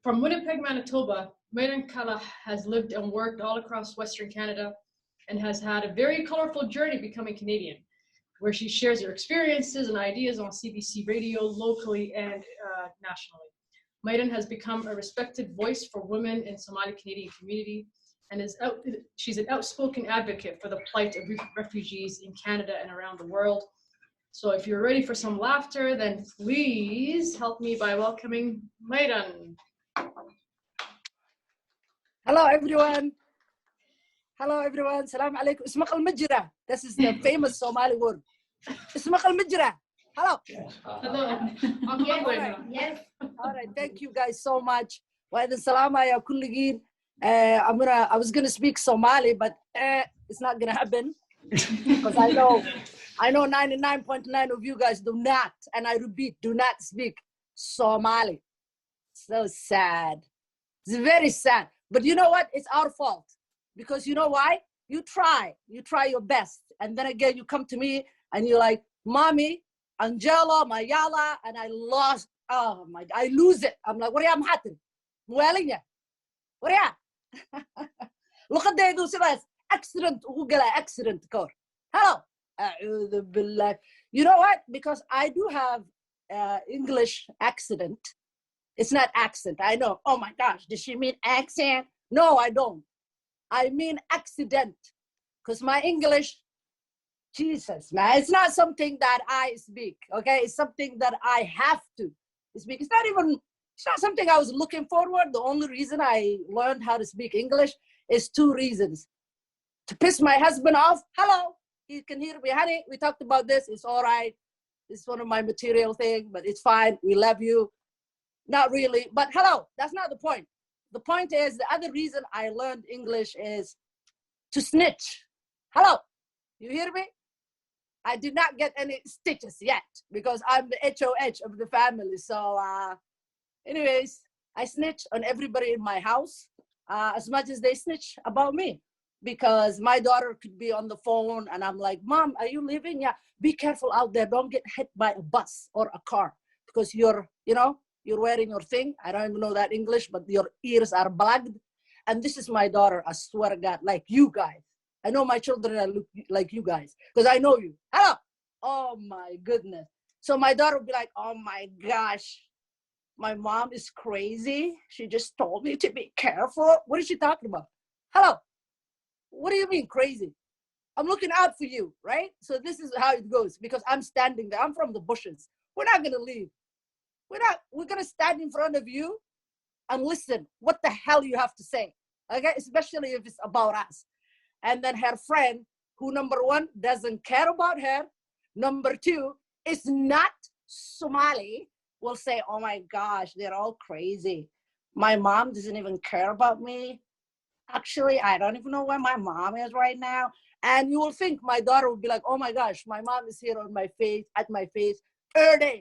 From Winnipeg, Manitoba, Maydan Kala has lived and worked all across Western Canada and has had a very colorful journey becoming Canadian, where she shares her experiences and ideas on CBC radio locally and nationally. Maydan has become a respected voice for women in Somali Canadian community, and she's an outspoken advocate for the plight of refugees in Canada and around the world. So if you're ready for some laughter, then please help me by welcoming Maydan. Hello everyone. Hello everyone. Salam alaikum. Ismaq al-Majra. This is the famous Somali word. Ismaq al-Majra. Hello. Hello. Yes. All right. Thank you guys so much. Wa idin salama ya kulligeen. I was gonna speak Somali, but it's not gonna happen because I know 99.9% of you guys do not, and I repeat, do not speak Somali. So sad. It's very sad. But you know what? It's our fault because you know why? You try your best, and then again you come to me and you're like, "Mommy, Angela, Mayala," and I lost. Oh my! I lose it. I'm like, "What am I doing? Muelinya? What are Look at they do sidaas accident ugu gala accident kor. Hello. You know what? Because I do have English accent. It's not accent. I know. Oh my gosh, does she mean accent? No, I don't. I mean accident. Because my English, Jesus, man, it's not something that I speak. Okay, it's something that I have to speak. It's not something I was looking forward. The only reason I learned how to speak English is 2 reasons. To piss my husband off. Hello, he can hear me. Honey, we talked about this. It's all right. It's one of my material thing, but it's fine. We love you. Not really, but hello, that's not the point. The point is the other reason I learned English is to snitch. Hello, you hear me? I did not get any stitches yet because I'm the HOH of the family. So anyways, I snitch on everybody in my house as much as they snitch about me, because my daughter could be on the phone and I'm like, "Mom, are you leaving? Yeah, be careful out there. Don't get hit by a bus or a car because you're wearing your thing." I don't even know that English, but your ears are plugged. And this is my daughter, I swear to God, like you guys. I know my children are like you guys because I know you. Hello. Oh my goodness. So my daughter would be like, "Oh my gosh, my mom is crazy. She just told me to be careful." What is she talking about? Hello. What do you mean crazy? I'm looking out for you, right? So this is how it goes because I'm standing there. I'm from the bushes. We're not going to leave. We're going to stand in front of you and listen what the hell you have to say. Okay? Especially if it's about us. And then her friend, who number 1, doesn't care about her. Number 2, is not Somali, will say, "Oh my gosh, they're all crazy. My mom doesn't even care about me. Actually, I don't even know where my mom is right now." And you will think my daughter will be like, "Oh my gosh, my mom is here on my face, at my face, every day."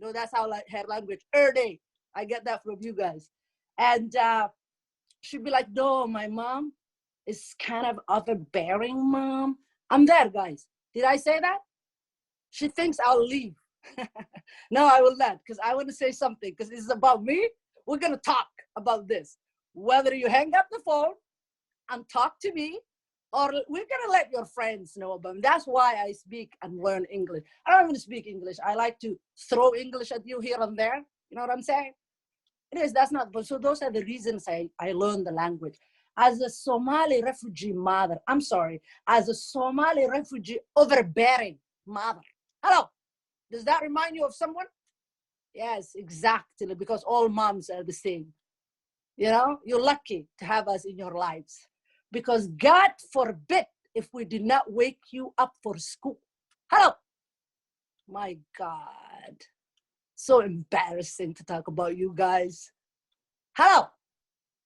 No, that's how her language, every day. I get that from you guys. And she'd be like, "No, my mom is kind of overbearing, Mom." I'm there, guys. Did I say that? She thinks I'll leave. No, I will not, because I want to say something, because this is about me. we're gonna talk about this. Whether you hang up the phone and talk to me, or we're gonna let your friends know about it. That's why I speak and learn English. I don't even speak English. I like to throw English at you here and there. You know what I'm saying? Anyways, that's not, but so those are the reasons I learned the language. As a Somali refugee mother, I'm sorry, as a Somali refugee overbearing mother. Hello, does that remind you of someone? Yes, exactly, because all moms are the same. You know, you're lucky to have us in your lives, because God forbid if we did not wake you up for school. Hello, my God, so embarrassing to talk about you guys. Hello,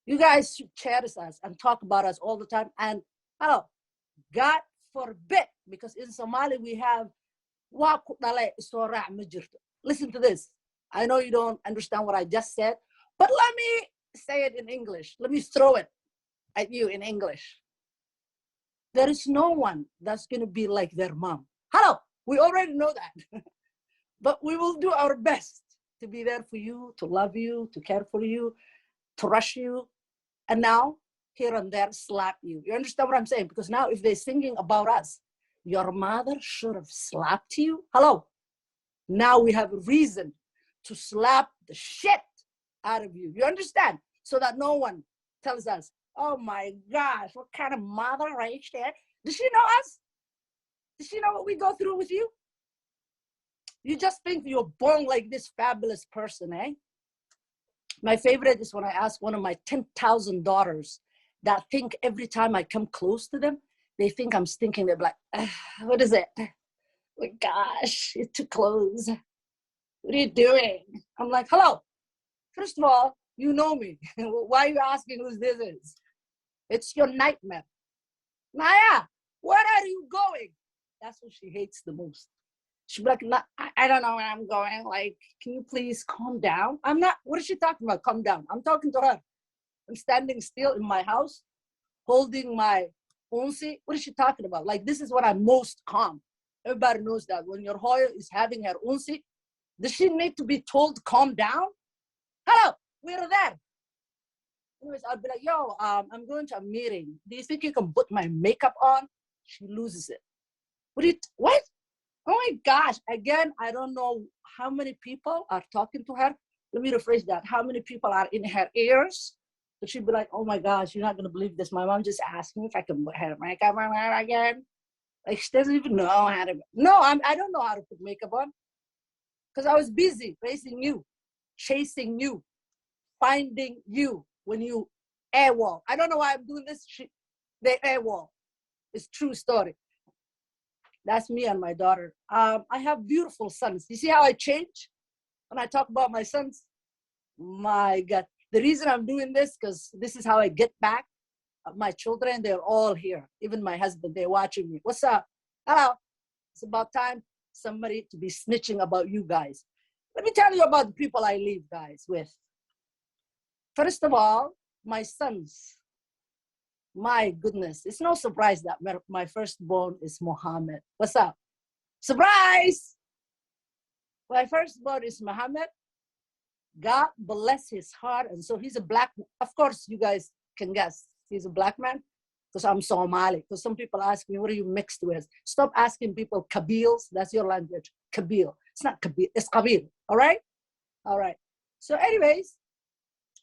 you guys should cherish us and talk about us all the time. And hello, God forbid, because in Somali we have, listen to this. I know you don't understand what I just said, but let me say it in English. Let me throw it at you in English. There is no one that's going to be like their mom. Hello, we already know that. But we will do our best to be there for you, to love you, to care for you, to rush you, and now here and there slap you. You understand what I'm saying? Because now if they're singing about us, your mother should have slapped you. Hello, now we have a reason to slap the shit out of you. You understand? So that no one tells us, oh my gosh, what kind of mother raised there? Does she know us? Does she know what we go through with you? You just think you're born like this fabulous person, eh? My favorite is when I ask one of my 10,000 daughters that think every time I come close to them, they think I'm stinking. They're like, what is it? Oh my gosh, you're too close. What are you doing? I'm like, hello. First of all, you know me. Why are you asking who this is? It's your nightmare. Naya, where are you going? That's what she hates the most. She'd be like, no, I don't know where I'm going. Like, can you please calm down? I'm not, what is she talking about? Calm down. I'm talking to her. I'm standing still in my house, holding my unsi. What is she talking about? Like, this is when I'm most calm. Everybody knows that when your Hoya is having her unsi, does she need to be told to calm down? Hello, we're there. Anyways, I'll be like, yo, I'm going to a meeting. Do you think you can put my makeup on? She loses it. What? Oh my gosh, again, I don't know how many people are talking to her. Let me rephrase that. How many people are in her ears? So she'd be like, oh my gosh, you're not going to believe this. My mom just asked me if I can put her makeup on again. Like, she doesn't even know how to. No, I don't know how to put makeup on. Because I was busy raising you, chasing you, finding you when you AWOL. I don't know why I'm doing this. They AWOL. It's true story. That's me and my daughter. I have beautiful sons. You see how I change when I talk about my sons? My God. The reason I'm doing this, because this is how I get back at my children. They're all here. Even my husband, they're watching me. What's up? Hello. It's about time somebody to be snitching about you guys. Let me tell you about the people I live, guys, with. First of all, my sons. My goodness, it's no surprise that my firstborn is Mohammed. What's up? Surprise! My firstborn is Mohammed. God bless his heart. And so he's a black, of course, you guys can guess. He's a black man because I'm Somali. Because some people ask me, what are you mixed with? Stop asking people Kabils. That's your language. Kabil. It's not Kabil. It's Kabil. All right? All right. So anyways,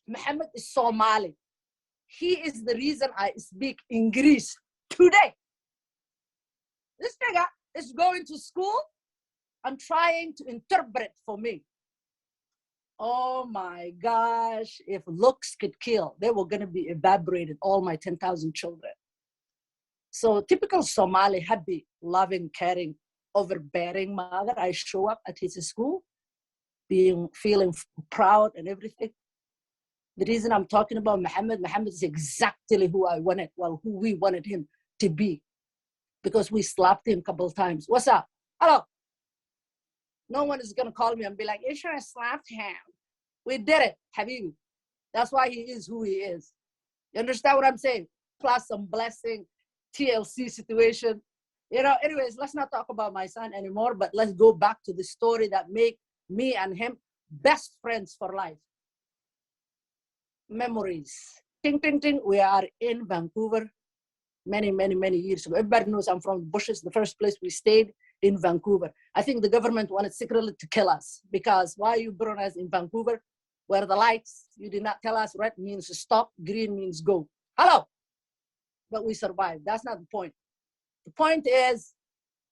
Mohammed is Somali. He is the reason I speak English today. This nigga is going to school and trying to interpret for me. Oh my gosh, if looks could kill, they were going to be evaporated, all my 10,000 children. So typical Somali, happy, loving, caring, overbearing mother. I show up at his school, feeling proud and everything. The reason I'm talking about Mohammed is exactly who I wanted, well, who we wanted him to be, because we slapped him a couple of times. What's up? Hello. No one is going to call me and be like, you should have slapped him. We did it, Habibi. That's why he is who he is. You understand what I'm saying? Plus some blessing, TLC situation. You know, anyways, let's not talk about my son anymore, but let's go back to the story that made me and him best friends for life. memories. Ting, ting, ting. We are in Vancouver many, many, many years ago. Everybody knows I'm from the bushes. The first place we stayed in Vancouver. I think the government wanted secretly to kill us because why you brought us in Vancouver where the lights, you did not tell us red means stop, green means go. Hello. But we survived. That's not the point. The point is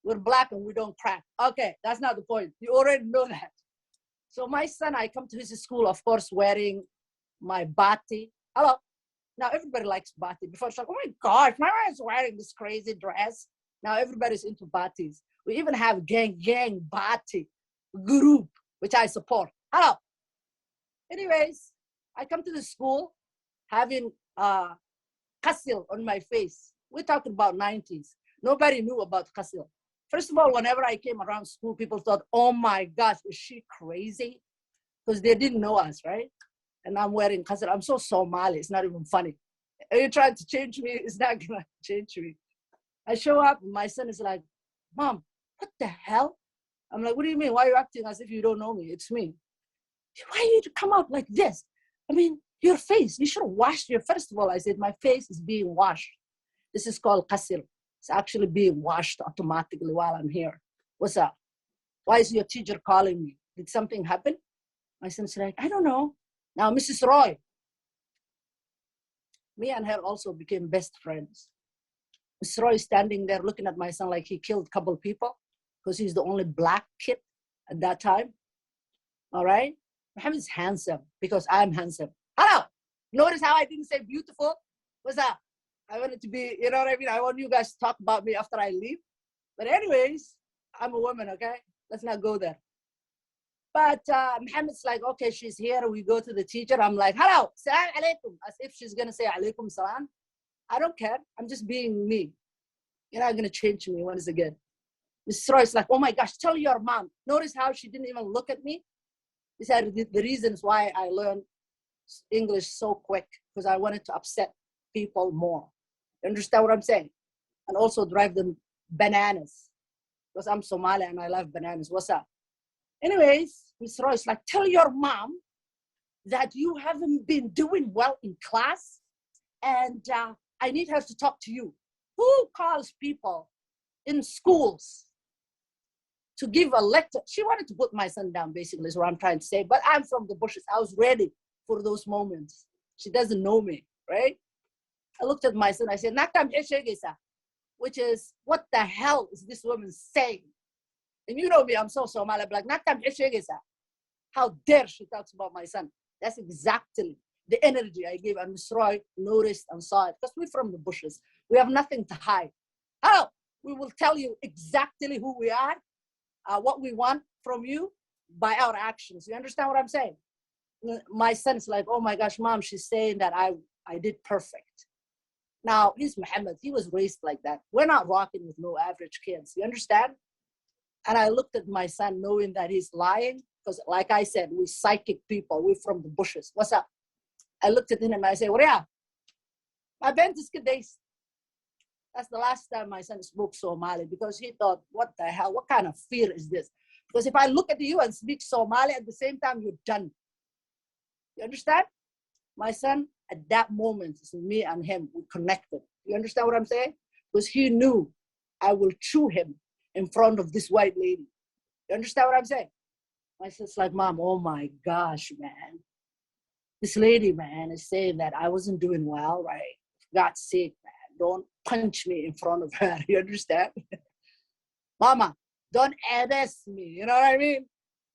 we're black and we don't crack. Okay, that's not the point. You already know that. So my son, I come to his school, of course, wearing my bati. Hello. Now everybody likes bati. Before it's like, oh my gosh, my man's wearing this crazy dress. Now everybody's into batis. We even have gang bati group, which I support. Hello. Anyways, I come to the school having kasil on my face. We're talking about 90s. Nobody knew about kasil. First of all, whenever I came around school, people thought, oh my gosh, is she crazy? Because they didn't know us, right? And I'm wearing kasil. I'm so Somali, it's not even funny. Are you trying to change me? It's not gonna change me. I show up, and my son is like, Mom, what the hell? I'm like, what do you mean? Why are you acting as if you don't know me? It's me. Why you come out like this? I mean, your face, you should have washed your, first of all, I said, my face is being washed. This is called kasil. It's actually being washed automatically while I'm here. What's up? Why is your teacher calling me? Did something happen? My son's like, I don't know. Now, Mrs. Roy, me and her also became best friends. Mrs. Roy is standing there looking at my son like he killed a couple people because he's the only black kid at that time. All right? Mohammed's handsome because I'm handsome. Hello. Notice how I didn't say beautiful? What's up? I wanted to be, you know what I mean? I want you guys to talk about me after I leave. But anyways, I'm a woman, okay? Let's not go there. But Mohammed's like, okay, she's here. We go to the teacher. I'm like, hello, salam alaikum. As if she's going to say alaikum salam. I don't care. I'm just being me. You're not going to change me once again. Mrs. Roy's like, oh my gosh, tell your mom. Notice how she didn't even look at me? These are the reasons why I learned English so quick, because I wanted to upset people more. You understand what I'm saying? And also drive them bananas, because I'm Somali and I love bananas. What's up? Anyways, Miss Royce like, tell your mom that you haven't been doing well in class and I need her to talk to you. Who calls people in schools to give a lecture? She wanted to put my son down, basically, is what I'm trying to say. But I'm from the bushes. I was ready for those moments. She doesn't know me, right? I looked at my son. I said, which is, what the hell is this woman saying? And you know me, I'm so Somali. I'm like, how dare she talks about my son? That's exactly the energy I gave. And Miss Roy noticed and saw it, because we're from the bushes. We have nothing to hide. How? We will tell you exactly who we are, what we want from you by our actions. You understand what I'm saying? My son's like, oh my gosh, Mom, she's saying that I did perfect. Now, he's Muhammad. He was raised like that. We're not rocking with no average kids. You understand? And I looked at my son knowing that he's lying, because like I said, we're psychic people. We're from the bushes. What's up? I looked at him and I said, Waria, my bent is good days. That's the last time my son spoke Somali, because he thought, what the hell? What kind of fear is this? Because if I look at you and speak Somali at the same time, you're done. You understand? My son, at that moment, me and him, we connected. You understand what I'm saying? Because he knew I will chew him in front of this white lady. You understand what I'm saying? My son's like, Mom, oh my gosh, man. This lady, man, is saying that I wasn't doing well, right? For God's sake, man, don't punch me in front of her. You understand? Mama, don't abuse me. You know what I mean?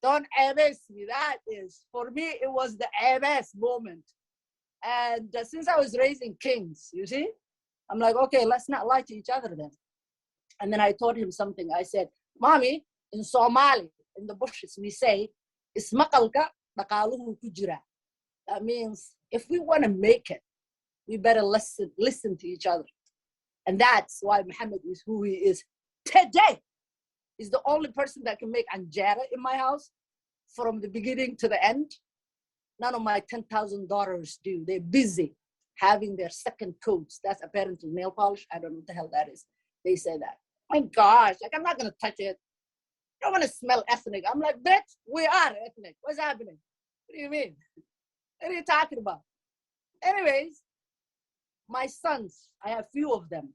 Don't abuse me. That is, for me, it was the abuse moment. And since I was raised in kings, you see, I'm like, okay, let's not lie to each other then. And then I taught him something. I said, Mommy, in Somali, in the bushes, we say, Ismakalka nakaluhu kujira. That means if we want to make it, we better listen to each other. And that's why Muhammad is who he is today. He's the only person that can make anjera in my house from the beginning to the end. None of my 10,000 daughters do. They're busy having their second coats. That's apparently nail polish. I don't know what the hell that is. They say that. My gosh, like, I'm not going to touch it. I don't want to smell ethnic. I'm like, bitch, we are ethnic. What's happening? What do you mean? What are you talking about? Anyways, my sons, I have few of them.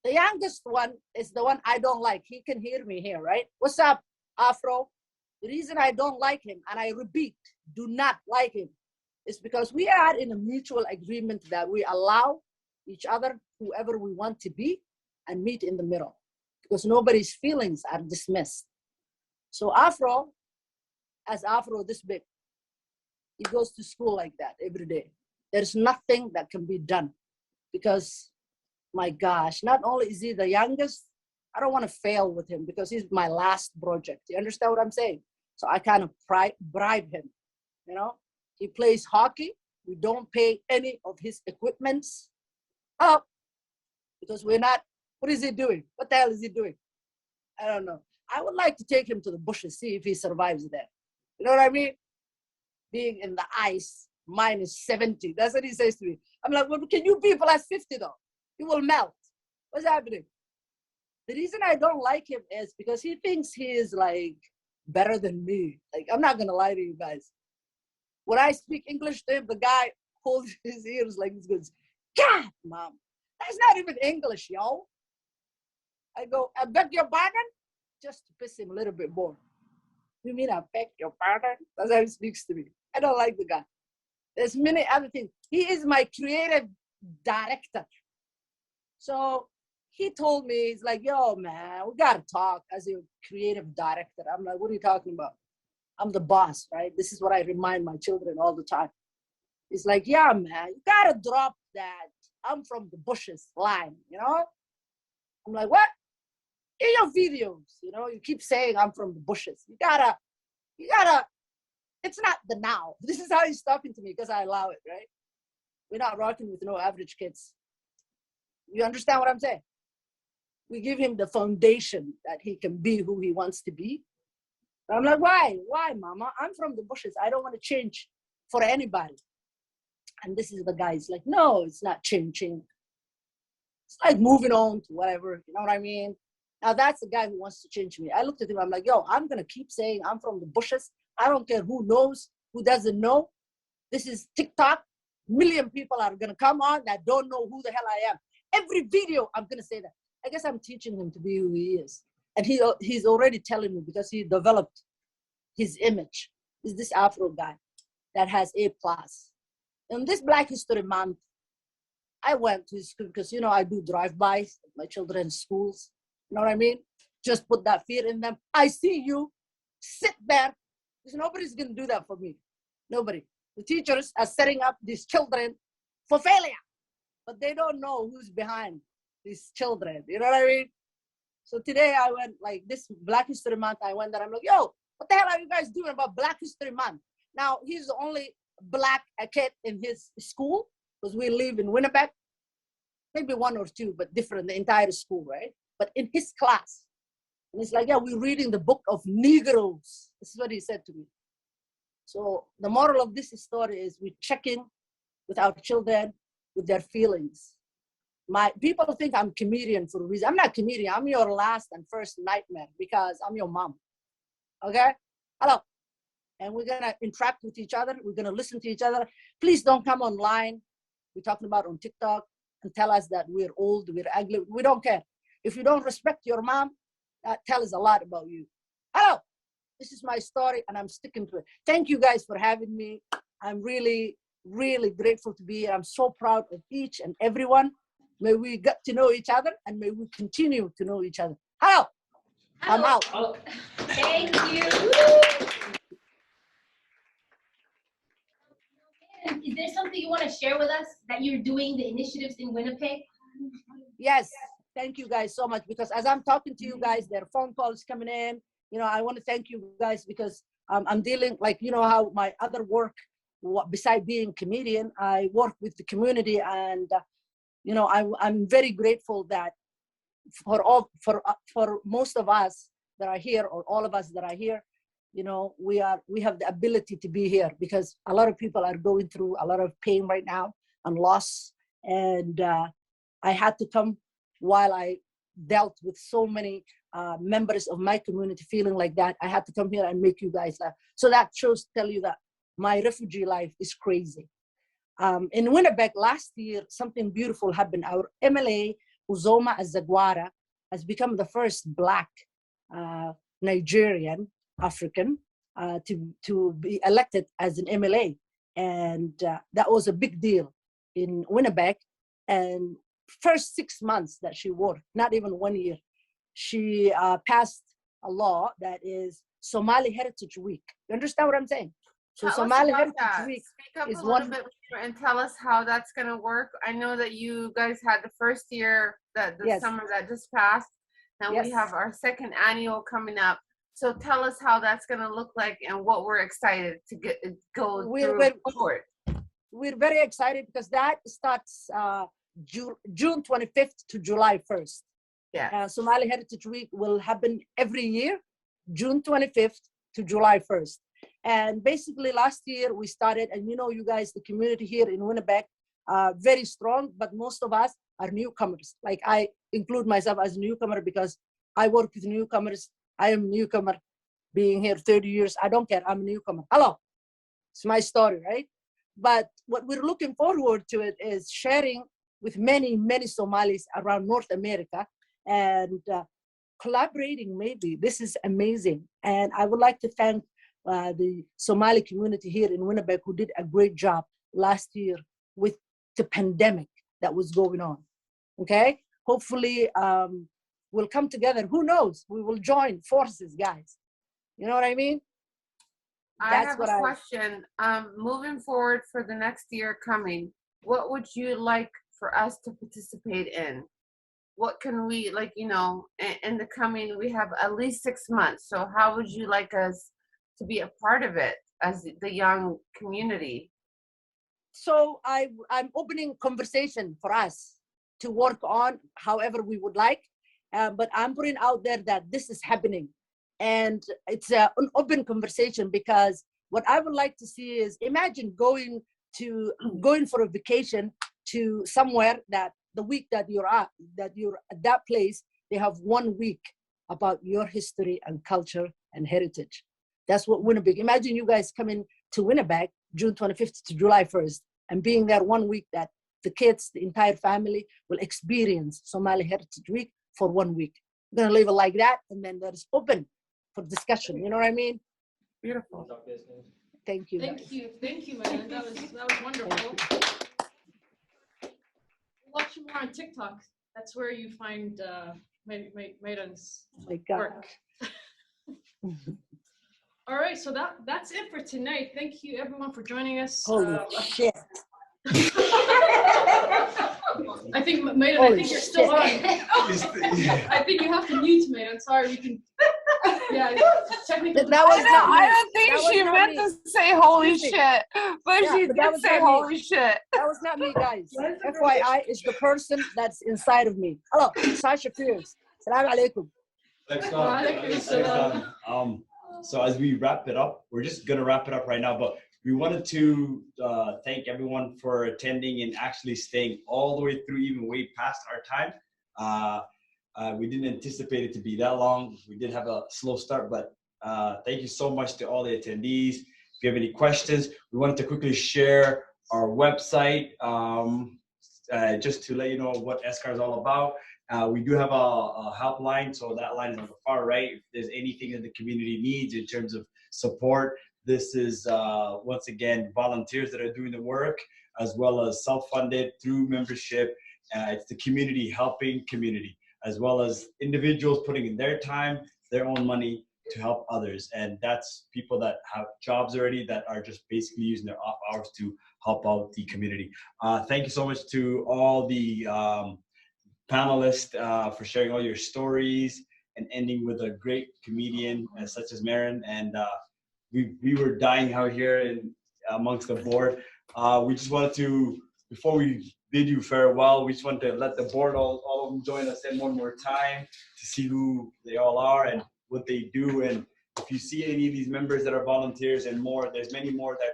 The youngest one is the one I don't like. He can hear me here, right? What's up, Afro? The reason I don't like him, and I repeat, do not like him, is because we are in a mutual agreement that we allow each other, whoever we want to be, and meet in the middle, because nobody's feelings are dismissed. So Afro, as Afro this big, he goes to school like that every day. There's nothing that can be done because, my gosh, not only is he the youngest, I don't want to fail with him because he's my last project. You understand what I'm saying? So I kind of bribe him, you know? He plays hockey. We don't pay any of his equipments up because we're not, what is he doing? What the hell is he doing? I don't know. I would like to take him to the bushes, see if he survives there. You know what I mean? Being in the ice, -70. That's what he says to me. I'm like, well, can you be plus 50 though? He will melt. What's happening? The reason I don't like him is because he thinks he is like better than me. Like, I'm not gonna lie to you guys. When I speak English to him, the guy holds his ears like this goes, God, mom, that's not even English, yo. I go, I beg your pardon? Just to piss him a little bit more. You mean I beg your pardon? That's how he speaks to me. I don't like the guy. There's many other things. He is my creative director. So he told me, he's like, yo, man, we gotta talk as your creative director. I'm like, what are you talking about? I'm the boss, right? This is what I remind my children all the time. He's like, yeah, man, you gotta drop that I'm from the bushes line, you know? I'm like, what? In your videos, you know, you keep saying I'm from the bushes. You gotta, it's not the now. This is how he's talking to me because I allow it, right? We're not rocking with no average kids. You understand what I'm saying? We give him the foundation that he can be who he wants to be. I'm like, why? Why, mama? I'm from the bushes. I don't want to change for anybody. And this is the guy. He's like, no, it's not changing. It's like moving on to whatever. You know what I mean? Now that's the guy who wants to change me. I looked at him. I'm like, yo, I'm going to keep saying I'm from the bushes. I don't care who knows, who doesn't know. This is TikTok. Million people are going to come on that don't know who the hell I am. Every video, I'm going to say that. I guess I'm teaching him to be who he is. And he's already telling me because he developed his image. He's this Afro guy that has A+. In this Black History Month, I went to his school because, you know, I do drive-bys at my children's schools. You know what I mean? Just put that fear in them. I see you. Sit there. Because nobody's going to do that for me. Nobody. The teachers are setting up these children for failure. But they don't know who's behind these children. You know what I mean? So today I went, like this Black History Month, I went there. I'm like, yo, what the hell are you guys doing about Black History Month? Now, he's the only Black kid in his school because we live in Winnipeg. Maybe one or two, but different, the entire school, right? But in his class. And he's like, yeah, we're reading the book of Negroes. This is what he said to me. So the moral of this story is we check in with our children, with their feelings. People think I'm comedian for a reason. I'm not comedian. I'm your last and first nightmare because I'm your mom. Okay? Hello. And we're going to interact with each other. We're going to listen to each other. Please don't come online. We're talking about on TikTok and tell us that we're old, we're ugly. We don't care. If you don't respect your mom, that tells a lot about you. Hello. This is my story and I'm sticking to it. Thank you guys for having me. I'm really, really grateful to be here. I'm so proud of each and everyone. May we get to know each other and may we continue to know each other. Hello. I'm out. Oh, thank you. Is there something you want to share with us that you're doing, the initiatives in Winnipeg? Yes. Thank you guys so much because as I'm talking to you guys, there are phone calls coming in. You know, I want to thank you guys because I'm dealing, like, you know, how my other work, besides being a comedian, I work with the community and, you know, I'm very grateful that for most of us that are here or all of us that are here, you know, we have the ability to be here because a lot of people are going through a lot of pain right now and loss. And I had to come while I dealt with so many members of my community feeling like that. I had to come here and make you guys laugh. So that shows tell you that my refugee life is crazy. In Winnipeg last year, something beautiful happened. Our MLA, Uzoma Azagwara, has become the first Black Nigerian African to be elected as an MLA. And that was a big deal in Winnipeg. And first 6 months that she worked, not even 1 year, she passed a law that is Somali Heritage Week. You understand what I'm saying? So Tell Somali us about Heritage that. Week Speak up is a little one. bit more and tell us how that's going to work. I know that you guys had the first year, the Yes. summer that just passed, and we Yes. have our second annual coming up. So tell us how that's going to look like and what we're excited to go through. We're very excited because that starts June 25th to July 1st. Yeah. Somali Heritage Week will happen every year, June 25th to July 1st. And basically last year we started, and you know, you guys, the community here in Winnipeg, very strong, but most of us are newcomers. Like I include myself as a newcomer because I work with newcomers. I am a newcomer, being here 30 years. I don't care, I'm a newcomer. Hello, it's my story, right? But what we're looking forward to it is sharing with many, many Somalis around North America and collaborating maybe. This is amazing. And I would like to thank the Somali community here in Winnipeg who did a great job last year with the pandemic that was going on, okay? Hopefully we'll come together. Who knows? We will join forces, guys. You know what I mean? I have a question. Moving forward for the next year coming, what would you like for us to participate in? What can we, like, you know, in the coming, we have at least 6 months. So how would you like us to be a part of it as the young community? So I'm opening conversation for us to work on however we would like, but I'm putting out there that this is happening. And it's an open conversation because what I would like to see is, imagine going for a vacation to somewhere that the week that you're at that place, they have 1 week about your history and culture and heritage. That's what Winnipeg. Imagine you guys coming to Winnipeg, June 25th to July 1st, and being there 1 week that the kids, the entire family will experience Somali Heritage Week for 1 week. We're gonna leave it like that, and then that is open for discussion. You know what I mean? Beautiful. Thank you. Thank you, man. That was wonderful. Watch more on TikTok. That's where you find Maidan's work. All right, so that's it for tonight. Thank you everyone for joining us. Holy shit. I think Maidan, I think you're still on. I think you have to mute Maidan. Sorry, we can. Yeah, technically. I don't think she meant to say holy shit, but she did say holy shit. That was not me, guys. FYI is the person that's inside of me. Hello, Sasha Fierce. Salam alaikum. Thanks, so as we wrap it up, we're just gonna wrap it up right now, but we wanted to thank everyone for attending and actually staying all the way through, even way past our time. We didn't anticipate it to be that long. We did have a slow start, but thank you so much to all the attendees. If you have any questions, we wanted to quickly share our website just to let you know what ECSAR is all about. We do have a helpline, so that line is on the far right. If there's anything that the community needs in terms of support, this is once again volunteers that are doing the work, as well as self-funded through membership. It's the community helping community, as well as individuals putting in their time, their own money to help others. And that's people that have jobs already that are just basically using their off hours to help out the community. Thank you so much to all the panelists for sharing all your stories and ending with a great comedian such as Marin. And we were dying out here amongst the board. We just wanted to, before we bid you farewell, we just wanted to let the board, all of them join us in one more time to see who they all are and what they do. And if you see any of these members that are volunteers and more, there's many more that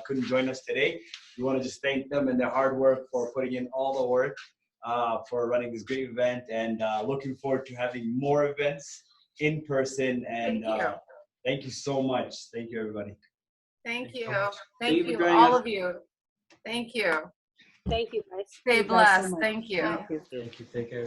couldn't join us today. We want to just thank them and their hard work for putting in all the work for running this great event, and looking forward to having more events in person. And thank you so much. Thank you, everybody. Thank you. Thank you, all of you. Thank you. Thank you, guys. Stay you guys so blessed. much. Thank you. Thank you. Thank you. Take care.